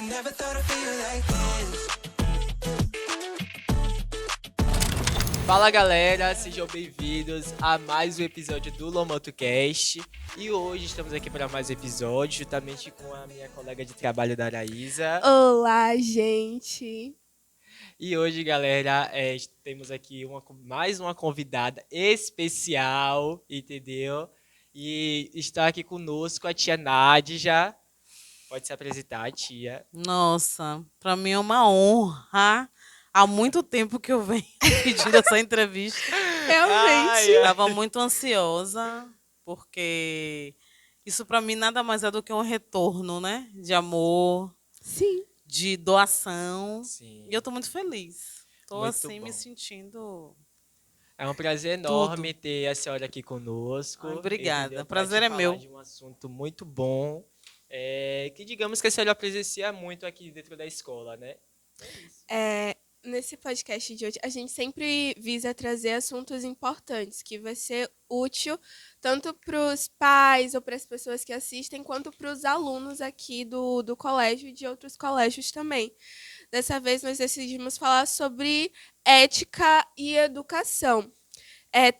I never thought I'd feel like this. Fala galera, sejam bem-vindos a mais um episódio do LomotoCast. E hoje estamos aqui para mais um episódio, juntamente com a minha colega de trabalho da Araísa. Olá, gente! E hoje, galera, temos aqui mais uma convidada especial, entendeu? E está aqui conosco a tia Nádija. Pode se apresentar, tia. Nossa, para mim é uma honra. Há muito tempo que eu venho pedindo essa entrevista. Realmente. Estava muito ansiosa, porque isso para mim nada mais é do que um retorno, né? De amor, Sim. de doação. Sim. E eu estou muito feliz. Estou Muito assim bom. me sentindo. É um prazer enorme ter a senhora aqui conosco. Ai, obrigada. Entendeu? Prazer Pra te é falar meu. de um assunto muito bom, que digamos que a senhora presencia muito aqui dentro da escola, né? Nesse podcast de hoje, a gente sempre visa trazer assuntos importantes, que vai ser útil tanto para os pais ou para as pessoas que assistem, quanto para os alunos aqui do colégio e de outros colégios também. Dessa vez, nós decidimos falar sobre ética e educação.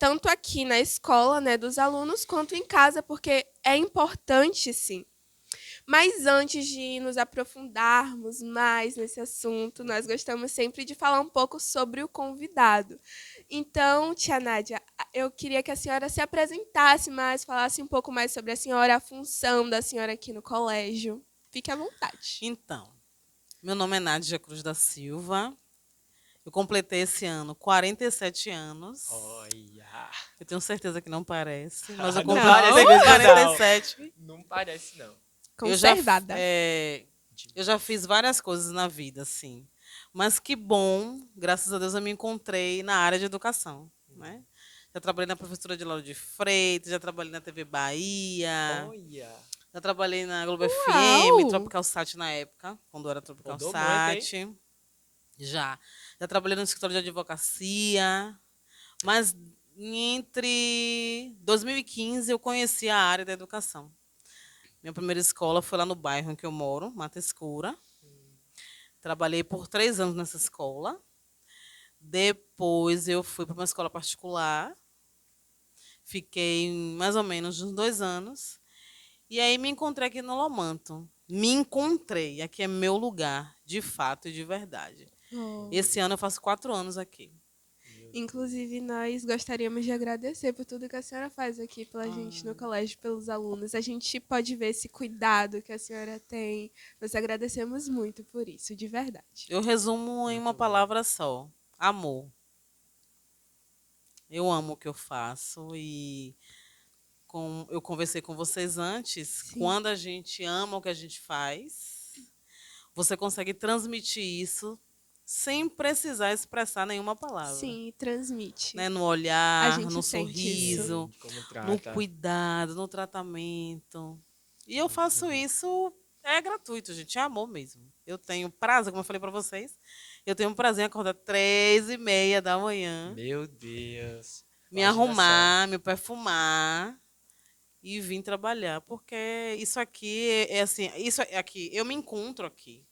Tanto aqui na escola, né, dos alunos, quanto em casa, porque é importante, sim. Mas antes de nos aprofundarmos mais nesse assunto, nós gostamos sempre de falar um pouco sobre o convidado. Então, tia Nádia, eu queria que a senhora se apresentasse mais, falasse um pouco mais sobre a senhora, a função da senhora aqui no colégio. Fique à vontade. Então, meu nome é Nádia Cruz da Silva. Eu completei esse ano 47 anos. Olha! Eu tenho certeza que não parece, mas eu Não completei parece com mesmo, 47. Não parece, não. Conservada. Eu já fiz várias coisas na vida, assim. Mas que bom, graças a Deus, eu me encontrei na área de educação, né? Já trabalhei na Professora de Lauro de Freitas, já trabalhei na TV Bahia, Olha! já trabalhei na Globo Uau! FM, Tropical Sat na época, quando era Tropical Rodou Sat. Já. Já trabalhei no escritório de advocacia, mas entre 2015 eu conheci a área da educação. Minha primeira escola foi lá no bairro em que eu moro, Mata Escura. Trabalhei por 3 anos nessa escola. Depois eu fui para uma escola particular. Fiquei mais ou menos uns 2 anos. E aí me encontrei aqui no Lomanto. Me encontrei. Aqui é meu lugar, de fato e de verdade. Oh. Esse ano eu faço 4 anos aqui. Inclusive, nós gostaríamos de agradecer por tudo que a senhora faz aqui pela gente no colégio, pelos alunos. A gente pode ver esse cuidado que a senhora tem. Nós agradecemos muito por isso, de verdade. Eu resumo em uma palavra só: amor. Eu amo o que eu faço e eu conversei com vocês antes. Sim. Quando a gente ama o que a gente faz, você consegue transmitir isso sem precisar expressar nenhuma palavra. Sim, transmite. Né? No A olhar, gente no sente sorriso, Como no trata. cuidado, no tratamento. E eu faço isso, é gratuito, gente, é amor mesmo. Eu tenho prazer, como eu falei para vocês, eu tenho prazer em acordar 3h30 da manhã, Meu Deus. me Imagina arrumar, me perfumar e vir trabalhar, porque isso aqui é assim, isso aqui, eu me encontro aqui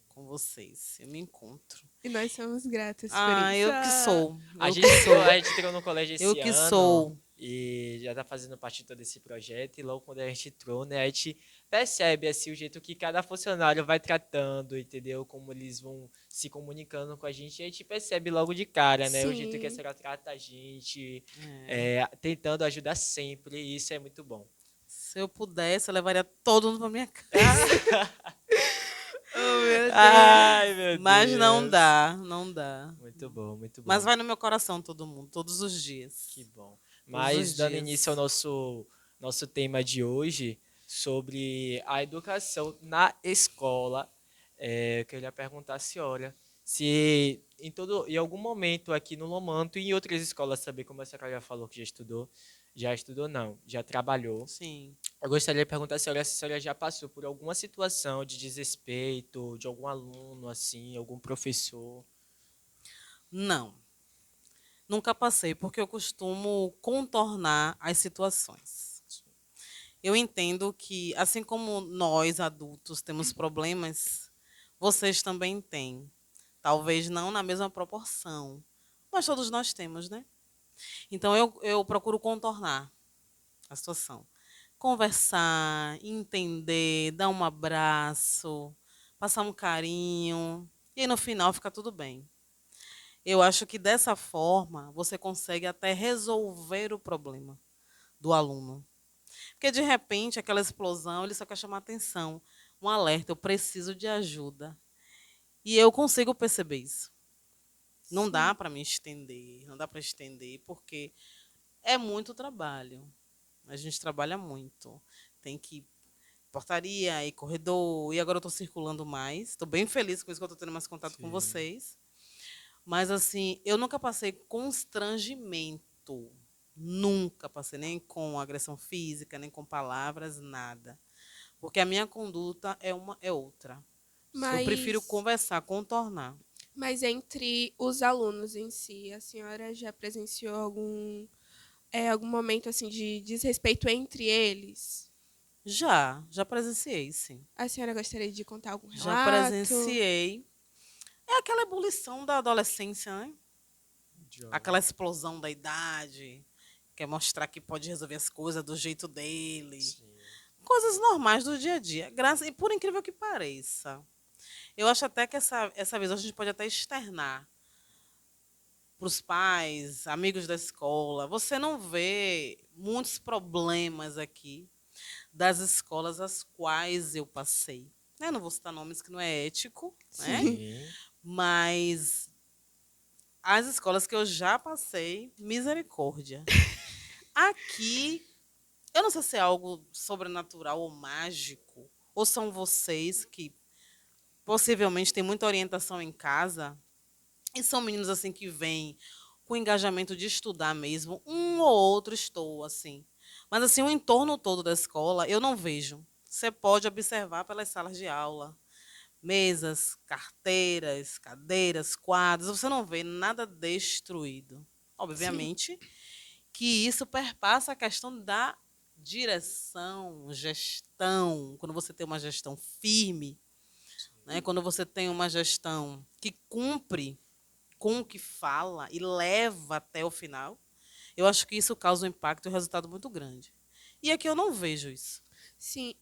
com vocês, eu me encontro. E nós somos gratas por Ah, isso. eu que sou. A Eu gente, que sou. a gente entrou no colégio esse Eu que ano sou. e já tá fazendo parte de todo esse projeto. E logo quando a gente entrou, né, a gente percebe assim, o jeito que cada funcionário vai tratando, entendeu? Como eles vão se comunicando com a gente. E a gente percebe logo de cara, né? O jeito que a Sim. senhora trata a gente, É. tentando ajudar sempre. E isso é muito bom. Se eu pudesse, eu levaria todo mundo pra minha casa. Oh, meu Deus. Ai, meu Mas Deus. não dá, não dá. Muito bom, muito bom. Mas vai no meu coração todo mundo, todos os dias. Que bom. os Mas dando dias. início ao nosso tema de hoje, sobre a educação na escola, eu queria perguntar à senhora se em algum momento aqui no Lomanto e em outras escolas também, como a senhora já falou que já estudou não, já trabalhou. Sim. Eu gostaria de perguntar à senhora se a senhora já passou por alguma situação de desrespeito de algum aluno, assim, algum professor. Não. Nunca passei, porque eu costumo contornar as situações. Eu entendo que, assim como nós adultos temos problemas, vocês também têm. Talvez não na mesma proporção, mas todos nós temos, né? Então eu procuro contornar a situação. Conversar, entender, dar um abraço, passar um carinho, e aí no final fica tudo bem. Eu acho que dessa forma você consegue até resolver o problema do aluno. Porque de repente aquela explosão, ele só quer chamar atenção, um alerta, eu preciso de ajuda. E eu consigo perceber isso. Não dá Sim. para me estender, não dá para estender, porque é muito trabalho. A gente trabalha muito. Tem que ir portaria e corredor, e agora eu estou circulando mais. Estou bem feliz com isso que eu estou tendo mais contato com Sim. vocês. Mas assim, eu nunca passei constrangimento. Nunca passei nem com agressão física, nem com palavras, nada. Porque a minha conduta é outra. Eu prefiro Mas, conversar, contornar. mas entre os alunos em si, a senhora já presenciou algum momento assim de desrespeito entre eles? Já presenciei, sim. A senhora gostaria de contar algum Já relato? presenciei. É aquela ebulição da adolescência, né? Idioma. Aquela explosão da idade, quer mostrar que pode resolver as coisas do jeito dele. Sim. Coisas normais do dia a dia. E por incrível que pareça, eu acho até que essa visão a gente pode até externar para os pais, amigos da escola. Você não vê muitos problemas aqui das escolas às quais eu passei. Né? Não vou citar nomes que não é ético, né? Sim. Sim. Mas as escolas que eu já passei, misericórdia. Aqui, eu não sei se é algo sobrenatural ou mágico, ou são vocês que possivelmente têm muita orientação em casa, e são meninos assim que vêm com engajamento de estudar mesmo. Um ou outro estou, assim. Mas assim, o entorno todo da escola eu não vejo. Você pode observar pelas salas de aula. Mesas, carteiras, cadeiras, quadros, você não vê nada destruído. Sim. Obviamente que isso perpassa a questão da direção, gestão, quando você tem uma gestão firme, né? Quando você tem uma gestão que cumpre com o que fala e leva até o final, eu acho que isso causa um impacto e um resultado muito grande. E aqui eu não vejo isso. Sim,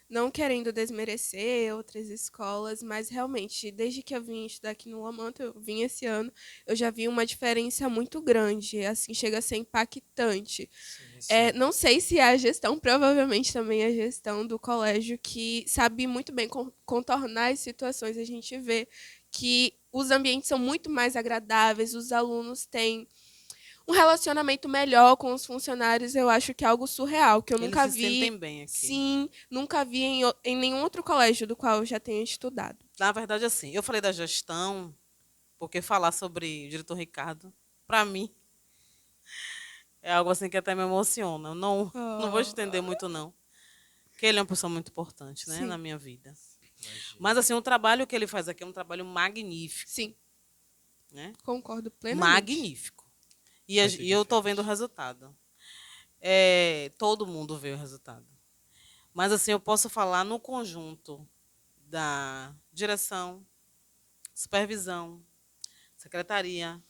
não querendo desmerecer outras escolas, mas realmente, desde que eu vim estudar aqui no Lamanta, eu vim esse ano, eu já vi uma diferença muito grande, assim, chega a ser impactante. Sim, sim. Não sei se é a gestão, provavelmente também é a gestão do colégio, que sabe muito bem contornar as situações. A gente vê que os ambientes são muito mais agradáveis, os alunos têm um relacionamento melhor com os funcionários, eu acho que é algo surreal, que eu Eles nunca se vi, sentem bem aqui. sim, nunca vi em nenhum outro colégio do qual eu já tenha estudado. Na verdade, assim, eu falei da gestão, porque falar sobre o diretor Ricardo, para mim, é algo assim que até me emociona. Eu não vou estender Ah, muito, não. Porque ele é uma pessoa muito importante, né, na sim, minha vida. Imagino. Mas, assim, o trabalho que ele faz aqui é um trabalho magnífico, sim, né? concordo plenamente. Magnífico. Muito E eu estou vendo o diferente. resultado. Todo mundo vê o resultado. Mas, assim, eu posso falar no conjunto da direção, supervisão, secretaria,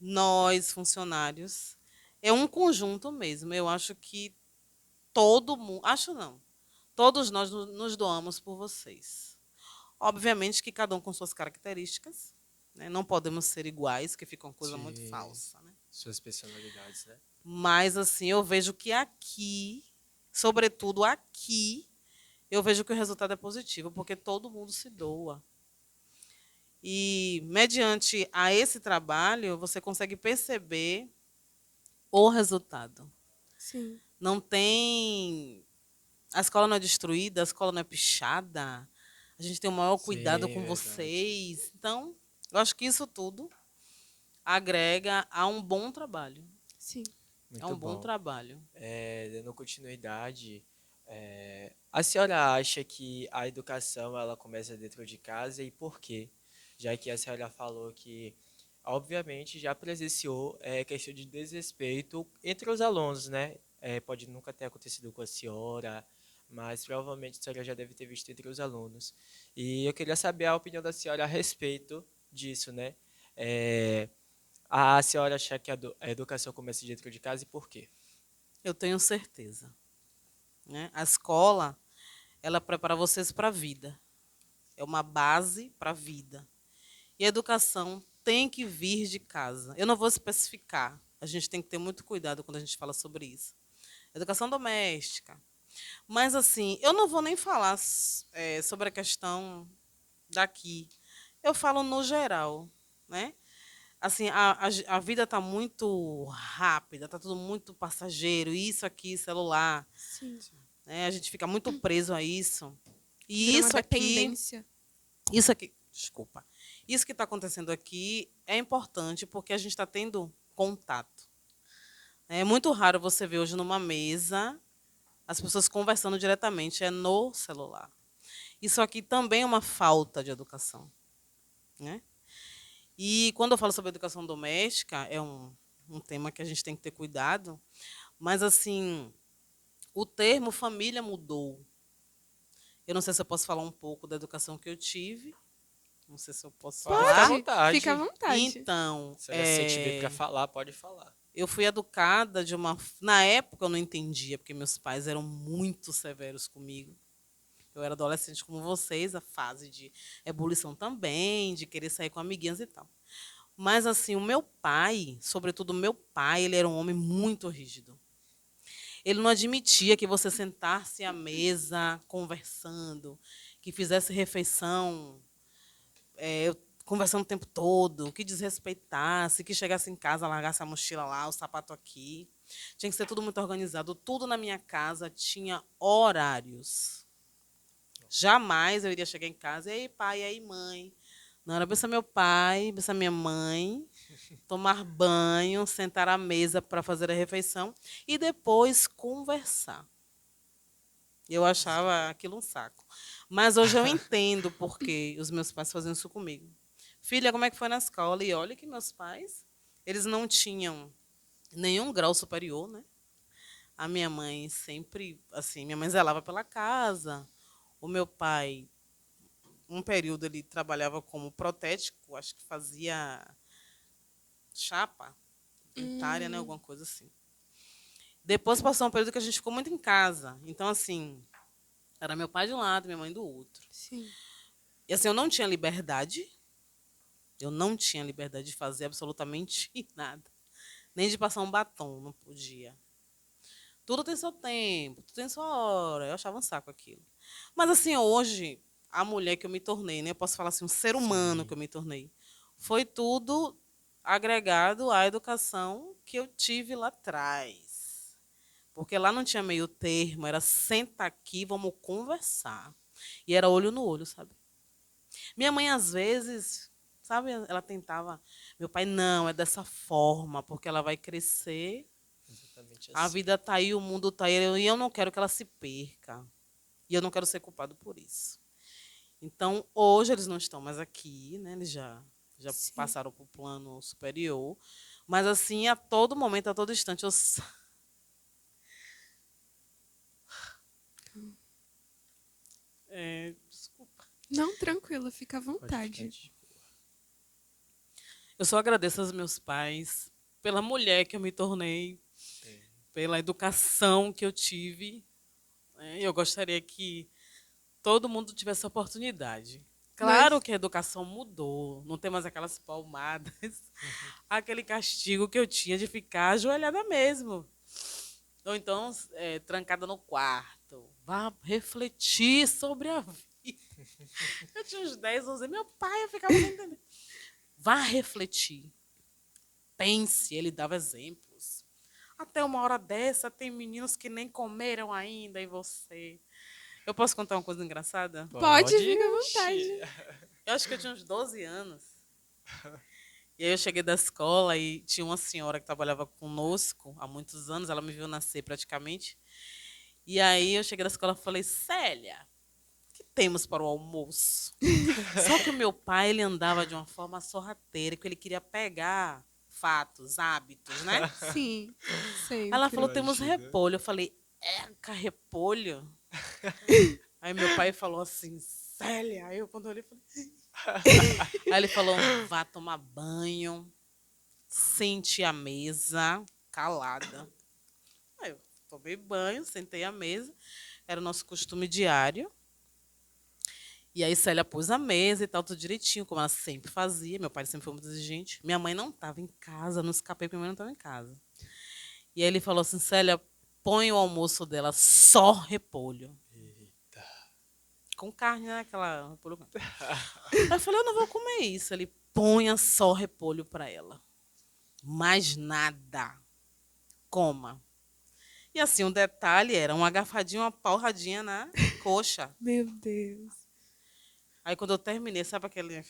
nós, funcionários. É um conjunto mesmo. Eu acho que todo mundo. Acho não. Todos nós nos doamos por vocês. Obviamente que cada um com suas características. Né? Não podemos ser iguais, que fica uma coisa muito Sim. falsa. Né? Suas personalidades, né? Mas, assim, eu vejo que aqui, sobretudo aqui, eu vejo que o resultado é positivo, porque todo mundo se doa. E, mediante a esse trabalho, você consegue perceber o resultado. Sim, Não tem. A escola não é destruída, a escola não é pichada. A gente tem o maior cuidado Sim, com verdade. vocês. Então, eu acho que isso tudo agrega a um bom trabalho. sim. É Muito um bom bom. trabalho. Dando continuidade, a senhora acha que a educação ela começa dentro de casa e por quê? Já que a senhora falou que, obviamente, já presenciou questão de desrespeito entre os alunos, né? pode nunca ter acontecido com a senhora, mas provavelmente a senhora já deve ter visto entre os alunos. E eu queria saber a opinião da senhora a respeito disso, né? É, a senhora acha que a educação começa dentro de casa e por quê? Eu tenho certeza, né? A escola, ela prepara vocês para a vida. É uma base para a vida. E a educação tem que vir de casa. Eu não vou especificar. A gente tem que ter muito cuidado quando a gente fala sobre isso. Educação doméstica. Mas, assim, eu não vou nem falar sobre a questão daqui. Eu falo no geral, né? Assim, a vida está muito rápida, está tudo muito passageiro, isso aqui, celular, Sim. né? A gente fica muito preso a isso. E Vira uma isso aqui, dependência. desculpa. Isso que está acontecendo aqui é importante porque a gente está tendo contato. É muito raro você ver hoje numa mesa as pessoas conversando diretamente, é no celular. Isso aqui também é uma falta de educação, né? E quando eu falo sobre educação doméstica, é um tema que a gente tem que ter cuidado, mas, assim, o termo família mudou. Eu não sei se eu posso falar um pouco da educação que eu tive, não sei se eu posso Pode ficar à falar. vontade. Fica à vontade. Então, Se a senhora se sente bem para falar, pode falar. eu fui educada de uma... Na época eu não entendia, porque meus pais eram muito severos comigo. Eu era adolescente como vocês, a fase de ebulição também, de querer sair com amiguinhas e tal. Mas, assim, o meu pai, sobretudo o meu pai, ele era um homem muito rígido. Ele não admitia que você sentasse à mesa conversando, que fizesse refeição conversando o tempo todo, que desrespeitasse, que chegasse em casa, largasse a mochila lá, o sapato aqui. Tinha que ser tudo muito organizado. Tudo na minha casa tinha horários. Jamais eu iria chegar em casa, e aí, pai, e aí, mãe. Não, era pensar meu pai, pensar minha mãe, tomar banho, sentar à mesa para fazer a refeição e depois conversar. Eu achava aquilo um saco. Mas hoje eu entendo porque os meus pais faziam isso comigo. Filha, como é que foi na escola? E olha que meus pais, eles não tinham nenhum grau superior, né? A minha mãe sempre, assim, minha mãe zelava pela casa. O meu pai, um período, ele trabalhava como protético, acho que fazia chapa dentária, né? Alguma coisa assim. Depois passou um período que a gente ficou muito em casa. Então, assim, era meu pai de um lado, minha mãe do outro. Sim. E, assim, eu não tinha liberdade. Eu não tinha liberdade de fazer absolutamente nada. Nem de passar um batom, não podia. Tudo tem seu tempo, tudo tem sua hora. Eu achava um saco aquilo. Mas, assim, hoje, a mulher que eu me tornei, né? Eu posso falar assim, um ser humano que eu me tornei, foi tudo agregado à educação que eu tive lá atrás. Porque lá não tinha meio termo, era senta aqui, vamos conversar. E era olho no olho, sabe? Minha mãe, às vezes, sabe, ela tentava. Meu pai, não, é dessa forma, porque ela vai crescer, Exatamente a assim. vida está aí, o mundo está aí, e eu não quero que ela se perca. E eu não quero ser culpado por isso. Então, hoje eles não estão mais aqui, né? Eles já Sim. passaram para o plano superior. Mas, assim, a todo momento, a todo instante, eu... desculpa. Não, tranquila, fica à Pode ficar vontade. de boa. Eu só agradeço aos meus pais pela mulher que eu me tornei, pela educação que eu tive. Né? Eu gostaria que todo mundo tivesse essa oportunidade. Claro que a educação mudou, não tem mais aquelas palmadas, aquele castigo que eu tinha de ficar ajoelhada mesmo. Ou então, trancada no quarto. Vá refletir sobre a vida. Eu tinha uns 10, 11 anos, meu pai, eu ficava sem entender. Vá refletir. Pense, ele dava exemplos. Até uma hora dessa, tem meninos que nem comeram ainda e você. Eu posso contar uma coisa engraçada? Pode, fica à oxi. vontade. Eu acho que eu tinha uns 12 anos. E aí eu cheguei da escola e tinha uma senhora que trabalhava conosco há muitos anos, ela me viu nascer praticamente. E aí eu cheguei da escola e falei, Célia, o que temos para o almoço? Só que o meu pai, ele andava de uma forma sorrateira, que ele queria pegar fatos, hábitos, né? Sim. Sempre. Ela falou, temos Imagina. repolho. Eu falei, repolho? Aí meu pai falou assim, Célia. Aí eu quando eu olhei, falei... Aí ele falou, vá tomar banho, sente à mesa, calada. Aí eu tomei banho, sentei à mesa. Era o nosso costume diário. E aí Célia pôs a mesa e tal, tudo direitinho, como ela sempre fazia. Meu pai sempre foi muito exigente. Minha mãe não estava em casa, não escapei porque minha mãe não estava em casa. E aí ele falou assim, Célia, põe o almoço dela só repolho. Eita. Com carne, né? Aquela repolho. Aí eu falei, eu não vou comer isso. Ele ponha só repolho para ela. Mais nada. Coma. E assim, um detalhe era uma garfadinha, uma porradinha na coxa. Meu Deus. Aí quando eu terminei, sabe aquele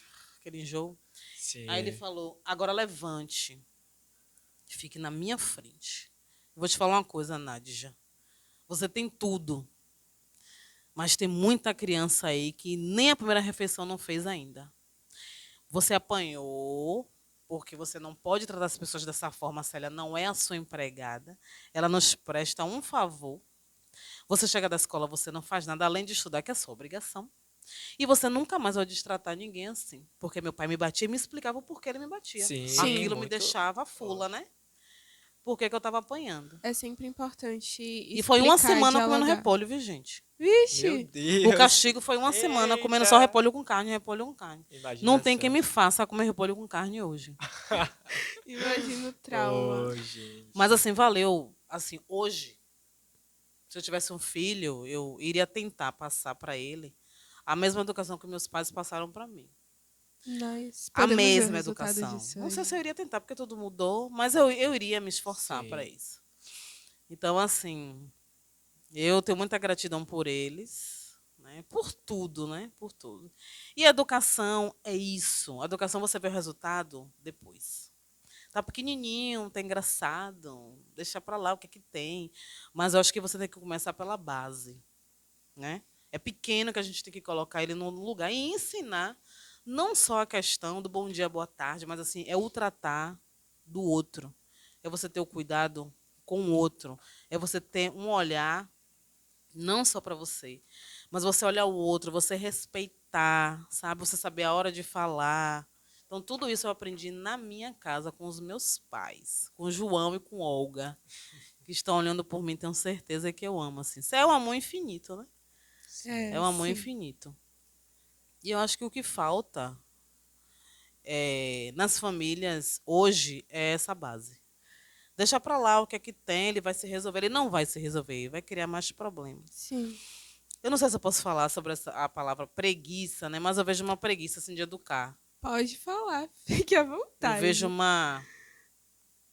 enjoo? Sim. Aí ele falou, agora levante. Fique na minha frente. Eu vou te falar uma coisa, Nádija. Você tem tudo. Mas tem muita criança aí que nem a primeira refeição não fez ainda. Você apanhou, porque você não pode tratar as pessoas dessa forma, Célia não é a sua empregada. Ela nos presta um favor. Você chega da escola, você não faz nada além de estudar, que é a sua obrigação. E você nunca mais vai destratar ninguém assim. Porque meu pai me batia e me explicava o porquê ele me batia. Sim, Aquilo me muito deixava fula, né? Por que eu estava apanhando. É sempre importante E foi uma explicar, semana comendo dialogar. repolho, viu, gente? Meu Vixe! Deus. O castigo foi uma semana comendo só Eita. repolho com carne, repolho com carne. Imagina Não tem só. quem me faça comer repolho com carne hoje. Imagina o trauma. Oh, gente. Mas assim, valeu. Assim, hoje, se eu tivesse um filho, eu iria tentar passar para ele a mesma educação que meus pais passaram para mim. Nós A podemos ver o mesma resultado educação. disso Não sei aí. se eu iria tentar, porque tudo mudou, mas eu iria me esforçar Sim. para isso. Então, assim, eu tenho muita gratidão por eles, né? Por tudo, né? Por tudo. E a educação é isso. A educação você vê o resultado depois. Tá pequenininho, tá engraçado, deixa para lá o que é que tem. Mas eu acho que você tem que começar pela base, né? É pequeno que a gente tem que colocar ele no lugar e ensinar não só a questão do bom dia, boa tarde, mas assim, é o tratar do outro. É você ter o cuidado com o outro. É você ter um olhar não só para você, mas você olhar o outro, você respeitar, sabe? Você saber a hora de falar. Então, tudo isso eu aprendi na minha casa com os meus pais, com o João e com Olga, que estão olhando por mim, tenho certeza que eu amo. Assim. Isso é um amor infinito, né? É um amor sim. infinito. E eu acho que o que falta nas famílias hoje é essa base. Deixa para lá o que é que tem, ele vai se resolver. Ele não vai se resolver, ele vai criar mais problemas. Sim. Eu não sei se eu posso falar sobre a palavra preguiça, né? Mas eu vejo uma preguiça assim, de educar. Pode falar. Fique à Eu vontade. vejo uma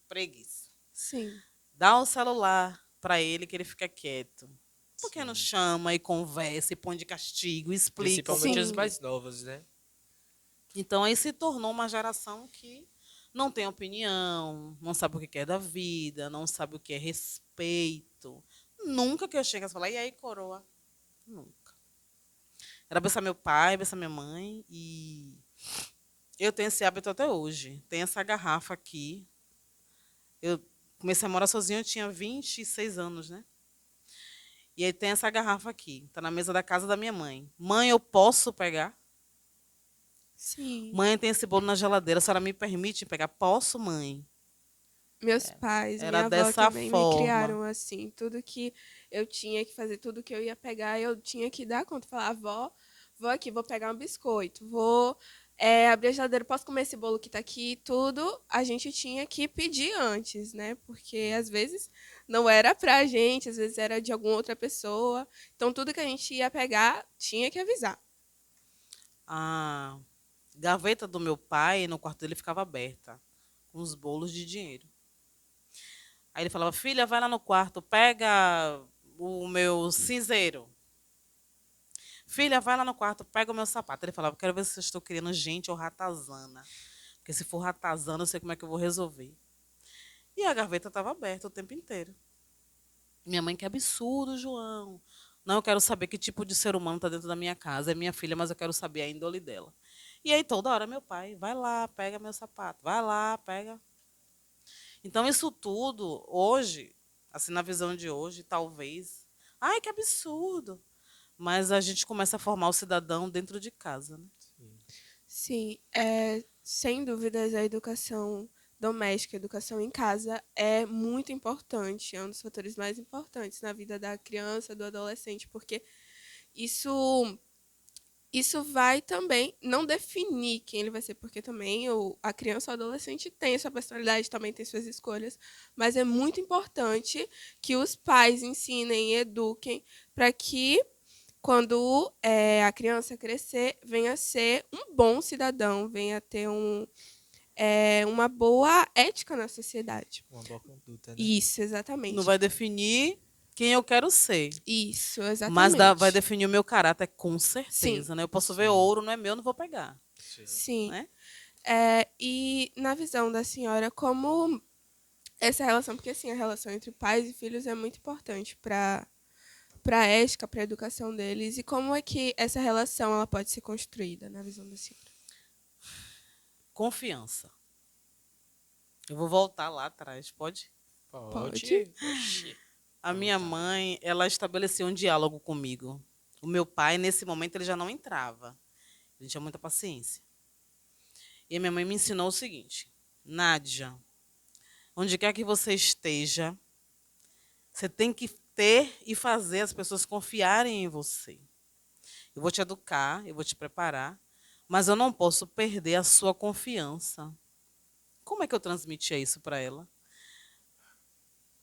preguiça. Sim. Dá o celular para ele que ele fica quieto. Por que Sim. não chama e conversa e põe de castigo, explica? Principalmente os Sim. mais novos, né? Então aí se tornou uma geração que não tem opinião, não sabe o que é da vida, não sabe o que é respeito. Nunca que eu chegasse e falar, e aí, coroa? Nunca. Era pensar meu pai, pensar minha mãe, e eu tenho esse hábito até hoje. Tem essa garrafa aqui. Eu comecei a morar sozinha, eu tinha 26 anos, né? E aí tem essa garrafa aqui, tá na mesa da casa da minha mãe. Mãe, eu posso pegar? Sim. Mãe, tem esse bolo na geladeira, a senhora me permite pegar? Posso, mãe? Meus pais, Era minha avó dessa também me forma. criaram assim. Tudo que eu tinha que fazer, tudo que eu ia pegar, eu tinha que dar conta. Falar, vou aqui, vou pegar um biscoito, vou abrir a geladeira, posso comer esse bolo que tá aqui? Tudo a gente tinha que pedir antes, né? Porque às vezes não era pra gente, às vezes era de alguma outra pessoa. Então tudo que a gente ia pegar, tinha que avisar. A gaveta do meu pai, no quarto dele, ficava aberta, com os bolos de dinheiro. Aí ele falava, filha, vai lá no quarto, pega o meu cinzeiro. Filha, vai lá no quarto, pega o meu sapato. Ele falava, quero ver se eu estou criando gente ou ratazana. Porque se for ratazana, eu sei como é que eu vou resolver. E a gaveta estava aberta o tempo inteiro. Minha mãe, que absurdo, João. Não, eu quero saber que tipo de ser humano está dentro da minha casa. É minha filha, mas eu quero saber a índole dela. E aí, toda hora, meu pai, vai lá, pega meu sapato. Vai lá, pega. Então, isso tudo, hoje, assim, na visão de hoje, talvez, ai, que absurdo. Mas a gente começa a formar o cidadão dentro de casa, né? Sim, sem dúvidas a educação doméstica, a educação em casa é muito importante, é um dos fatores mais importantes na vida da criança, do adolescente, porque isso isso vai também não definir quem ele vai ser, porque também a criança ou o adolescente tem sua personalidade, também tem suas escolhas, mas é muito importante que os pais ensinem e eduquem para que quando a criança crescer, venha a ser um bom cidadão, venha a ter uma boa ética na sociedade. Uma boa conduta, né? Isso, Não exatamente. vai definir quem eu quero ser. Isso, Mas exatamente. vai definir o meu caráter com Sim. certeza, né? Eu posso ver Sim. ouro, não é meu, não vou pegar, Sim. né? E na visão da senhora, como essa relação, porque assim, a relação entre pais e filhos é muito importante para a ética, para a educação deles, e como é que essa relação ela pode ser construída na visão da senhora? Confiança. Eu vou voltar lá atrás, pode? Pode. Oxi. A minha Vontade. mãe, ela estabeleceu um diálogo comigo. O meu pai, nesse momento, ele já não entrava. Ele tinha muita paciência. E a minha mãe me ensinou o seguinte: Nádia, onde quer que você esteja, você tem que ter e fazer as pessoas confiarem em você. Eu vou te educar, eu vou te preparar, mas eu não posso perder a sua confiança. Como é que eu transmitia isso para ela?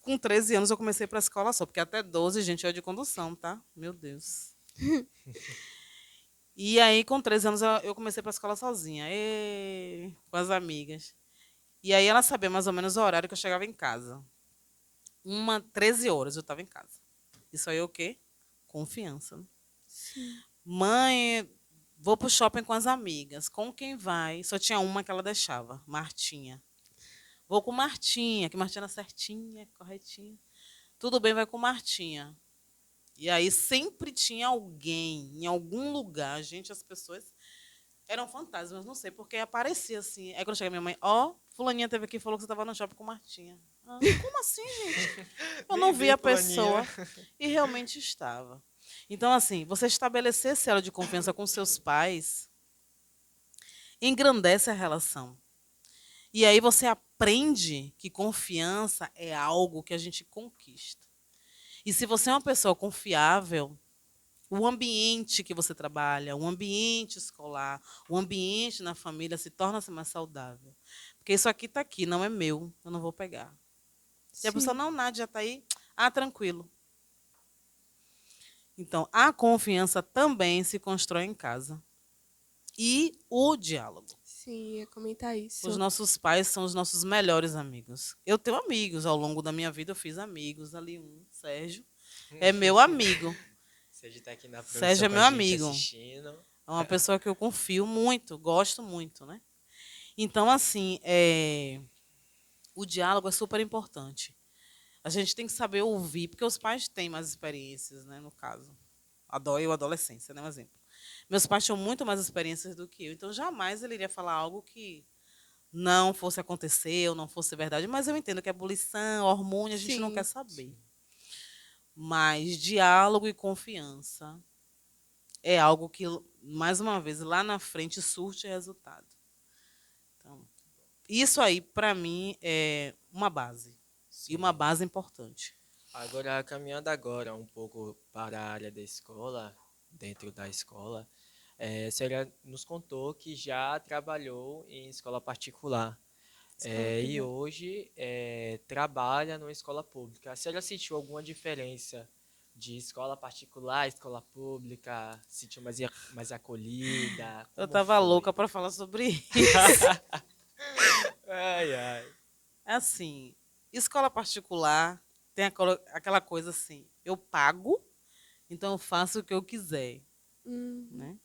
Com 13 anos eu comecei para a escola só, porque até 12, gente, eu ia de condução, tá? Meu Deus. E aí, com 13 anos, eu comecei para a escola sozinha, com as amigas. E aí ela sabia mais ou menos o horário que eu chegava em casa. 13 horas eu estava em casa. Isso aí é o quê? Confiança, né? Sim. Mãe, vou pro shopping com as amigas. Com quem vai? Só tinha uma que ela deixava, Martinha. Vou com Martinha, que Martinha era certinha, corretinha. Tudo bem, vai com Martinha. E aí sempre tinha alguém, em algum lugar, gente, as pessoas eram fantasmas, não sei, porque aparecia assim. Aí quando chega minha mãe, fulaninha teve aqui e falou que você estava no shopping com Martinha. Como assim, gente? Eu não vi a pessoa e realmente estava. Então, assim, você estabelecer esse elo de confiança com seus pais engrandece a relação. E aí você aprende que confiança é algo que a gente conquista. E se você é uma pessoa confiável, o ambiente que você trabalha, o ambiente escolar, o ambiente na família se torna mais saudável. Porque isso aqui está aqui, não é meu, eu não vou pegar. Se a pessoa, não, Nádia, já está aí, tranquilo. Então, a confiança também se constrói em casa. E o diálogo. Sim, ia comentar isso. Os nossos pais são os nossos melhores amigos. Eu tenho amigos, ao longo da minha vida eu fiz amigos. Ali Sérgio, é meu amigo. Sérgio tá aqui na produção Sérgio é com meu a gente amigo. assistindo. É uma pessoa que eu confio muito, gosto muito, né? Então, assim, o diálogo é super importante. A gente tem que saber ouvir, porque os pais têm mais experiências, né, no caso. Eu, adolescência, né, um exemplo. Meus pais tinham muito mais experiências do que eu, então jamais ele iria falar algo que não fosse acontecer ou não fosse verdade. Mas eu entendo que é ebulição, hormônio, a gente não Sim. quer saber. Mas diálogo e confiança é algo que, mais uma vez, lá na frente surte resultado. Então, isso aí, para mim, é uma base. E uma base importante. Agora, caminhando agora um pouco para a área da escola, dentro da escola, a senhora nos contou que já trabalhou em escola particular. E hoje trabalha numa escola pública. A senhora sentiu alguma diferença de escola particular, escola pública? Sentiu mais acolhida? Eu Como estava foi? louca para falar sobre isso. Ai, ai. É assim, escola particular tem aquela coisa assim, eu pago, então eu faço o que eu quiser, né?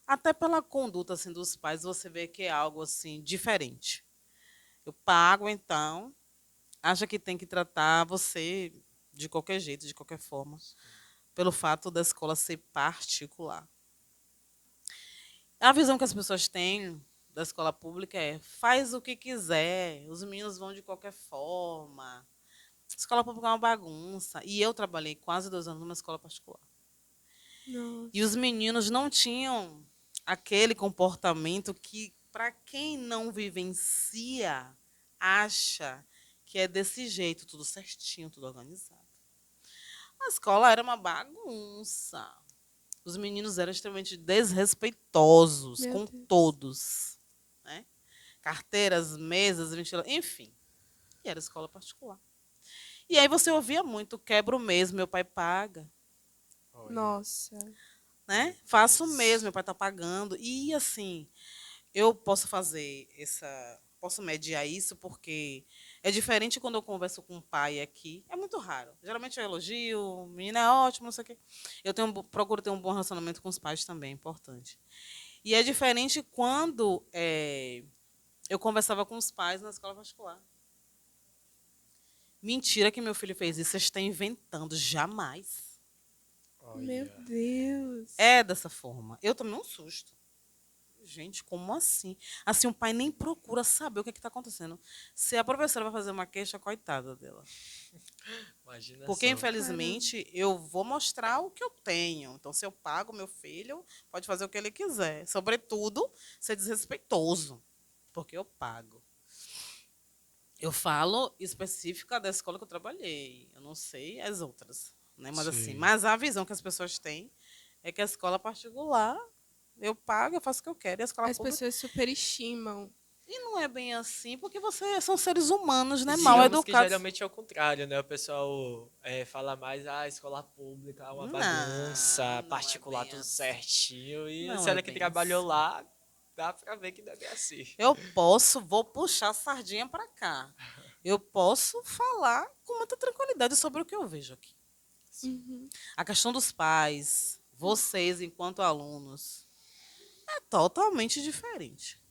Até pela conduta assim dos pais, você vê que é algo assim diferente. Eu pago, então, acha que tem que tratar você de qualquer jeito, de qualquer forma, pelo fato da escola ser particular. A visão que as pessoas têm da escola pública é faz o que quiser, os meninos vão de qualquer forma. Escola pública é uma bagunça. E eu trabalhei quase 2 anos numa escola particular. E os Nossa. meninos não tinham aquele comportamento que, para quem não vivencia, acha que é desse jeito, tudo certinho, tudo organizado. A escola era uma bagunça. Os meninos eram extremamente desrespeitosos Meu com Deus. todos. Né? Carteiras, mesas, ventiladores, enfim. E era escola particular. E aí você ouvia muito, quebra o mês, meu pai paga. Olha, Nossa. Né? meu Faço o Deus. mesmo, meu pai está pagando. E assim, eu posso fazer posso mediar isso porque é diferente quando eu converso com um pai aqui. É muito raro. Geralmente eu elogio, menina é ótimo, não sei o quê. Procuro ter um bom relacionamento com os pais também, é importante. E é diferente quando eu conversava com os pais na escola particular. Mentira que meu filho fez isso, vocês estão inventando, jamais. Meu Olha. Deus. É dessa forma. Eu tomei um susto. Gente, como assim? Assim, o pai nem procura saber o que está acontecendo. Se a professora vai fazer uma queixa, coitada dela. Imagina Porque, só. Caramba. infelizmente, eu vou mostrar o que eu tenho. Então, se eu pago meu filho, pode fazer o que ele quiser. Sobretudo, ser desrespeitoso. Porque eu pago. Eu falo específica da escola que eu trabalhei. Eu não sei as outras. Né? Mas, assim, Sim. mas a visão que as pessoas têm é que a escola particular, eu pago, eu faço o que eu quero. E a escola As pública. pessoas superestimam. E não é bem assim, porque vocês são seres humanos, né? Mal Digamos que educados. geralmente é o contrário, né? O pessoal fala mais, escola pública é uma Não, bagunça, não é particular bem tudo assim. certinho. E a Não é senhora que bem trabalhou assim. lá, dá pra ver que não é bem assim. Vou puxar a sardinha para cá. Eu posso falar com muita tranquilidade sobre o que eu vejo aqui. Sim. Uhum. A questão dos pais, vocês enquanto alunos, é totalmente diferente.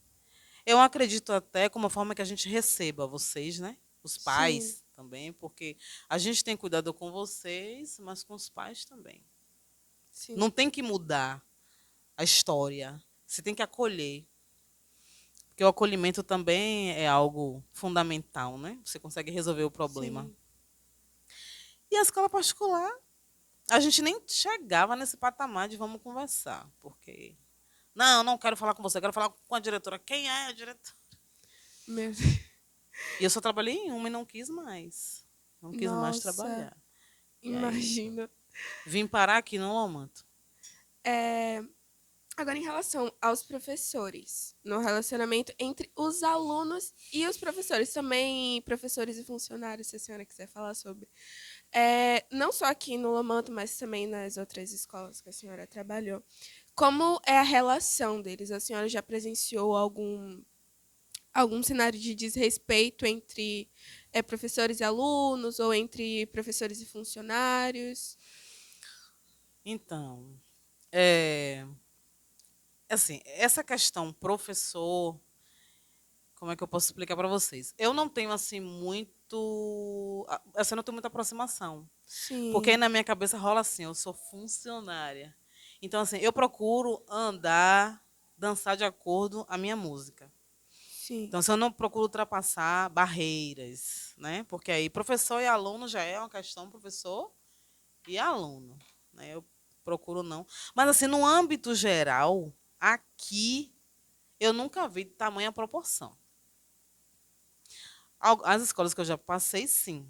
Eu acredito até como a forma que a gente receba vocês, né? Os Sim, pais também, porque a gente tem cuidado com vocês, mas com os pais também. sim, Não tem que mudar a história. Você tem que acolher. Porque o acolhimento também é algo fundamental, né? Você consegue resolver o problema. sim. E a escola particular, a gente nem chegava nesse patamar de vamos conversar. Porque, não quero falar com você, quero falar com a diretora. Quem é a diretora? Meu Deus. E eu só trabalhei em uma e não quis mais. Não quis mais Nossa, trabalhar. E aí, imagino. vim parar aqui no Lomanto. É, agora, em relação aos professores, no relacionamento entre os alunos e os professores, também professores e funcionários, se a senhora quiser falar sobre. Não só aqui no Lomanto, mas também nas outras escolas que a senhora trabalhou. Como é a relação deles? A senhora já presenciou algum cenário de desrespeito entre professores e alunos, ou entre professores e funcionários? Então, assim, essa questão professor, como é que eu posso explicar para vocês? Eu não tenho assim muito, assim, eu não tenho muita aproximação, porque aí Sim, na minha cabeça rola assim, eu sou funcionária. Então assim, eu procuro andar, dançar de acordo à minha música. sim, Então, se eu não procuro ultrapassar barreiras, né? Porque aí professor e aluno já é uma questão professor e aluno, né? Eu procuro não. Mas assim, no âmbito geral, aqui eu nunca vi tamanha proporção. As escolas que eu já passei, sim.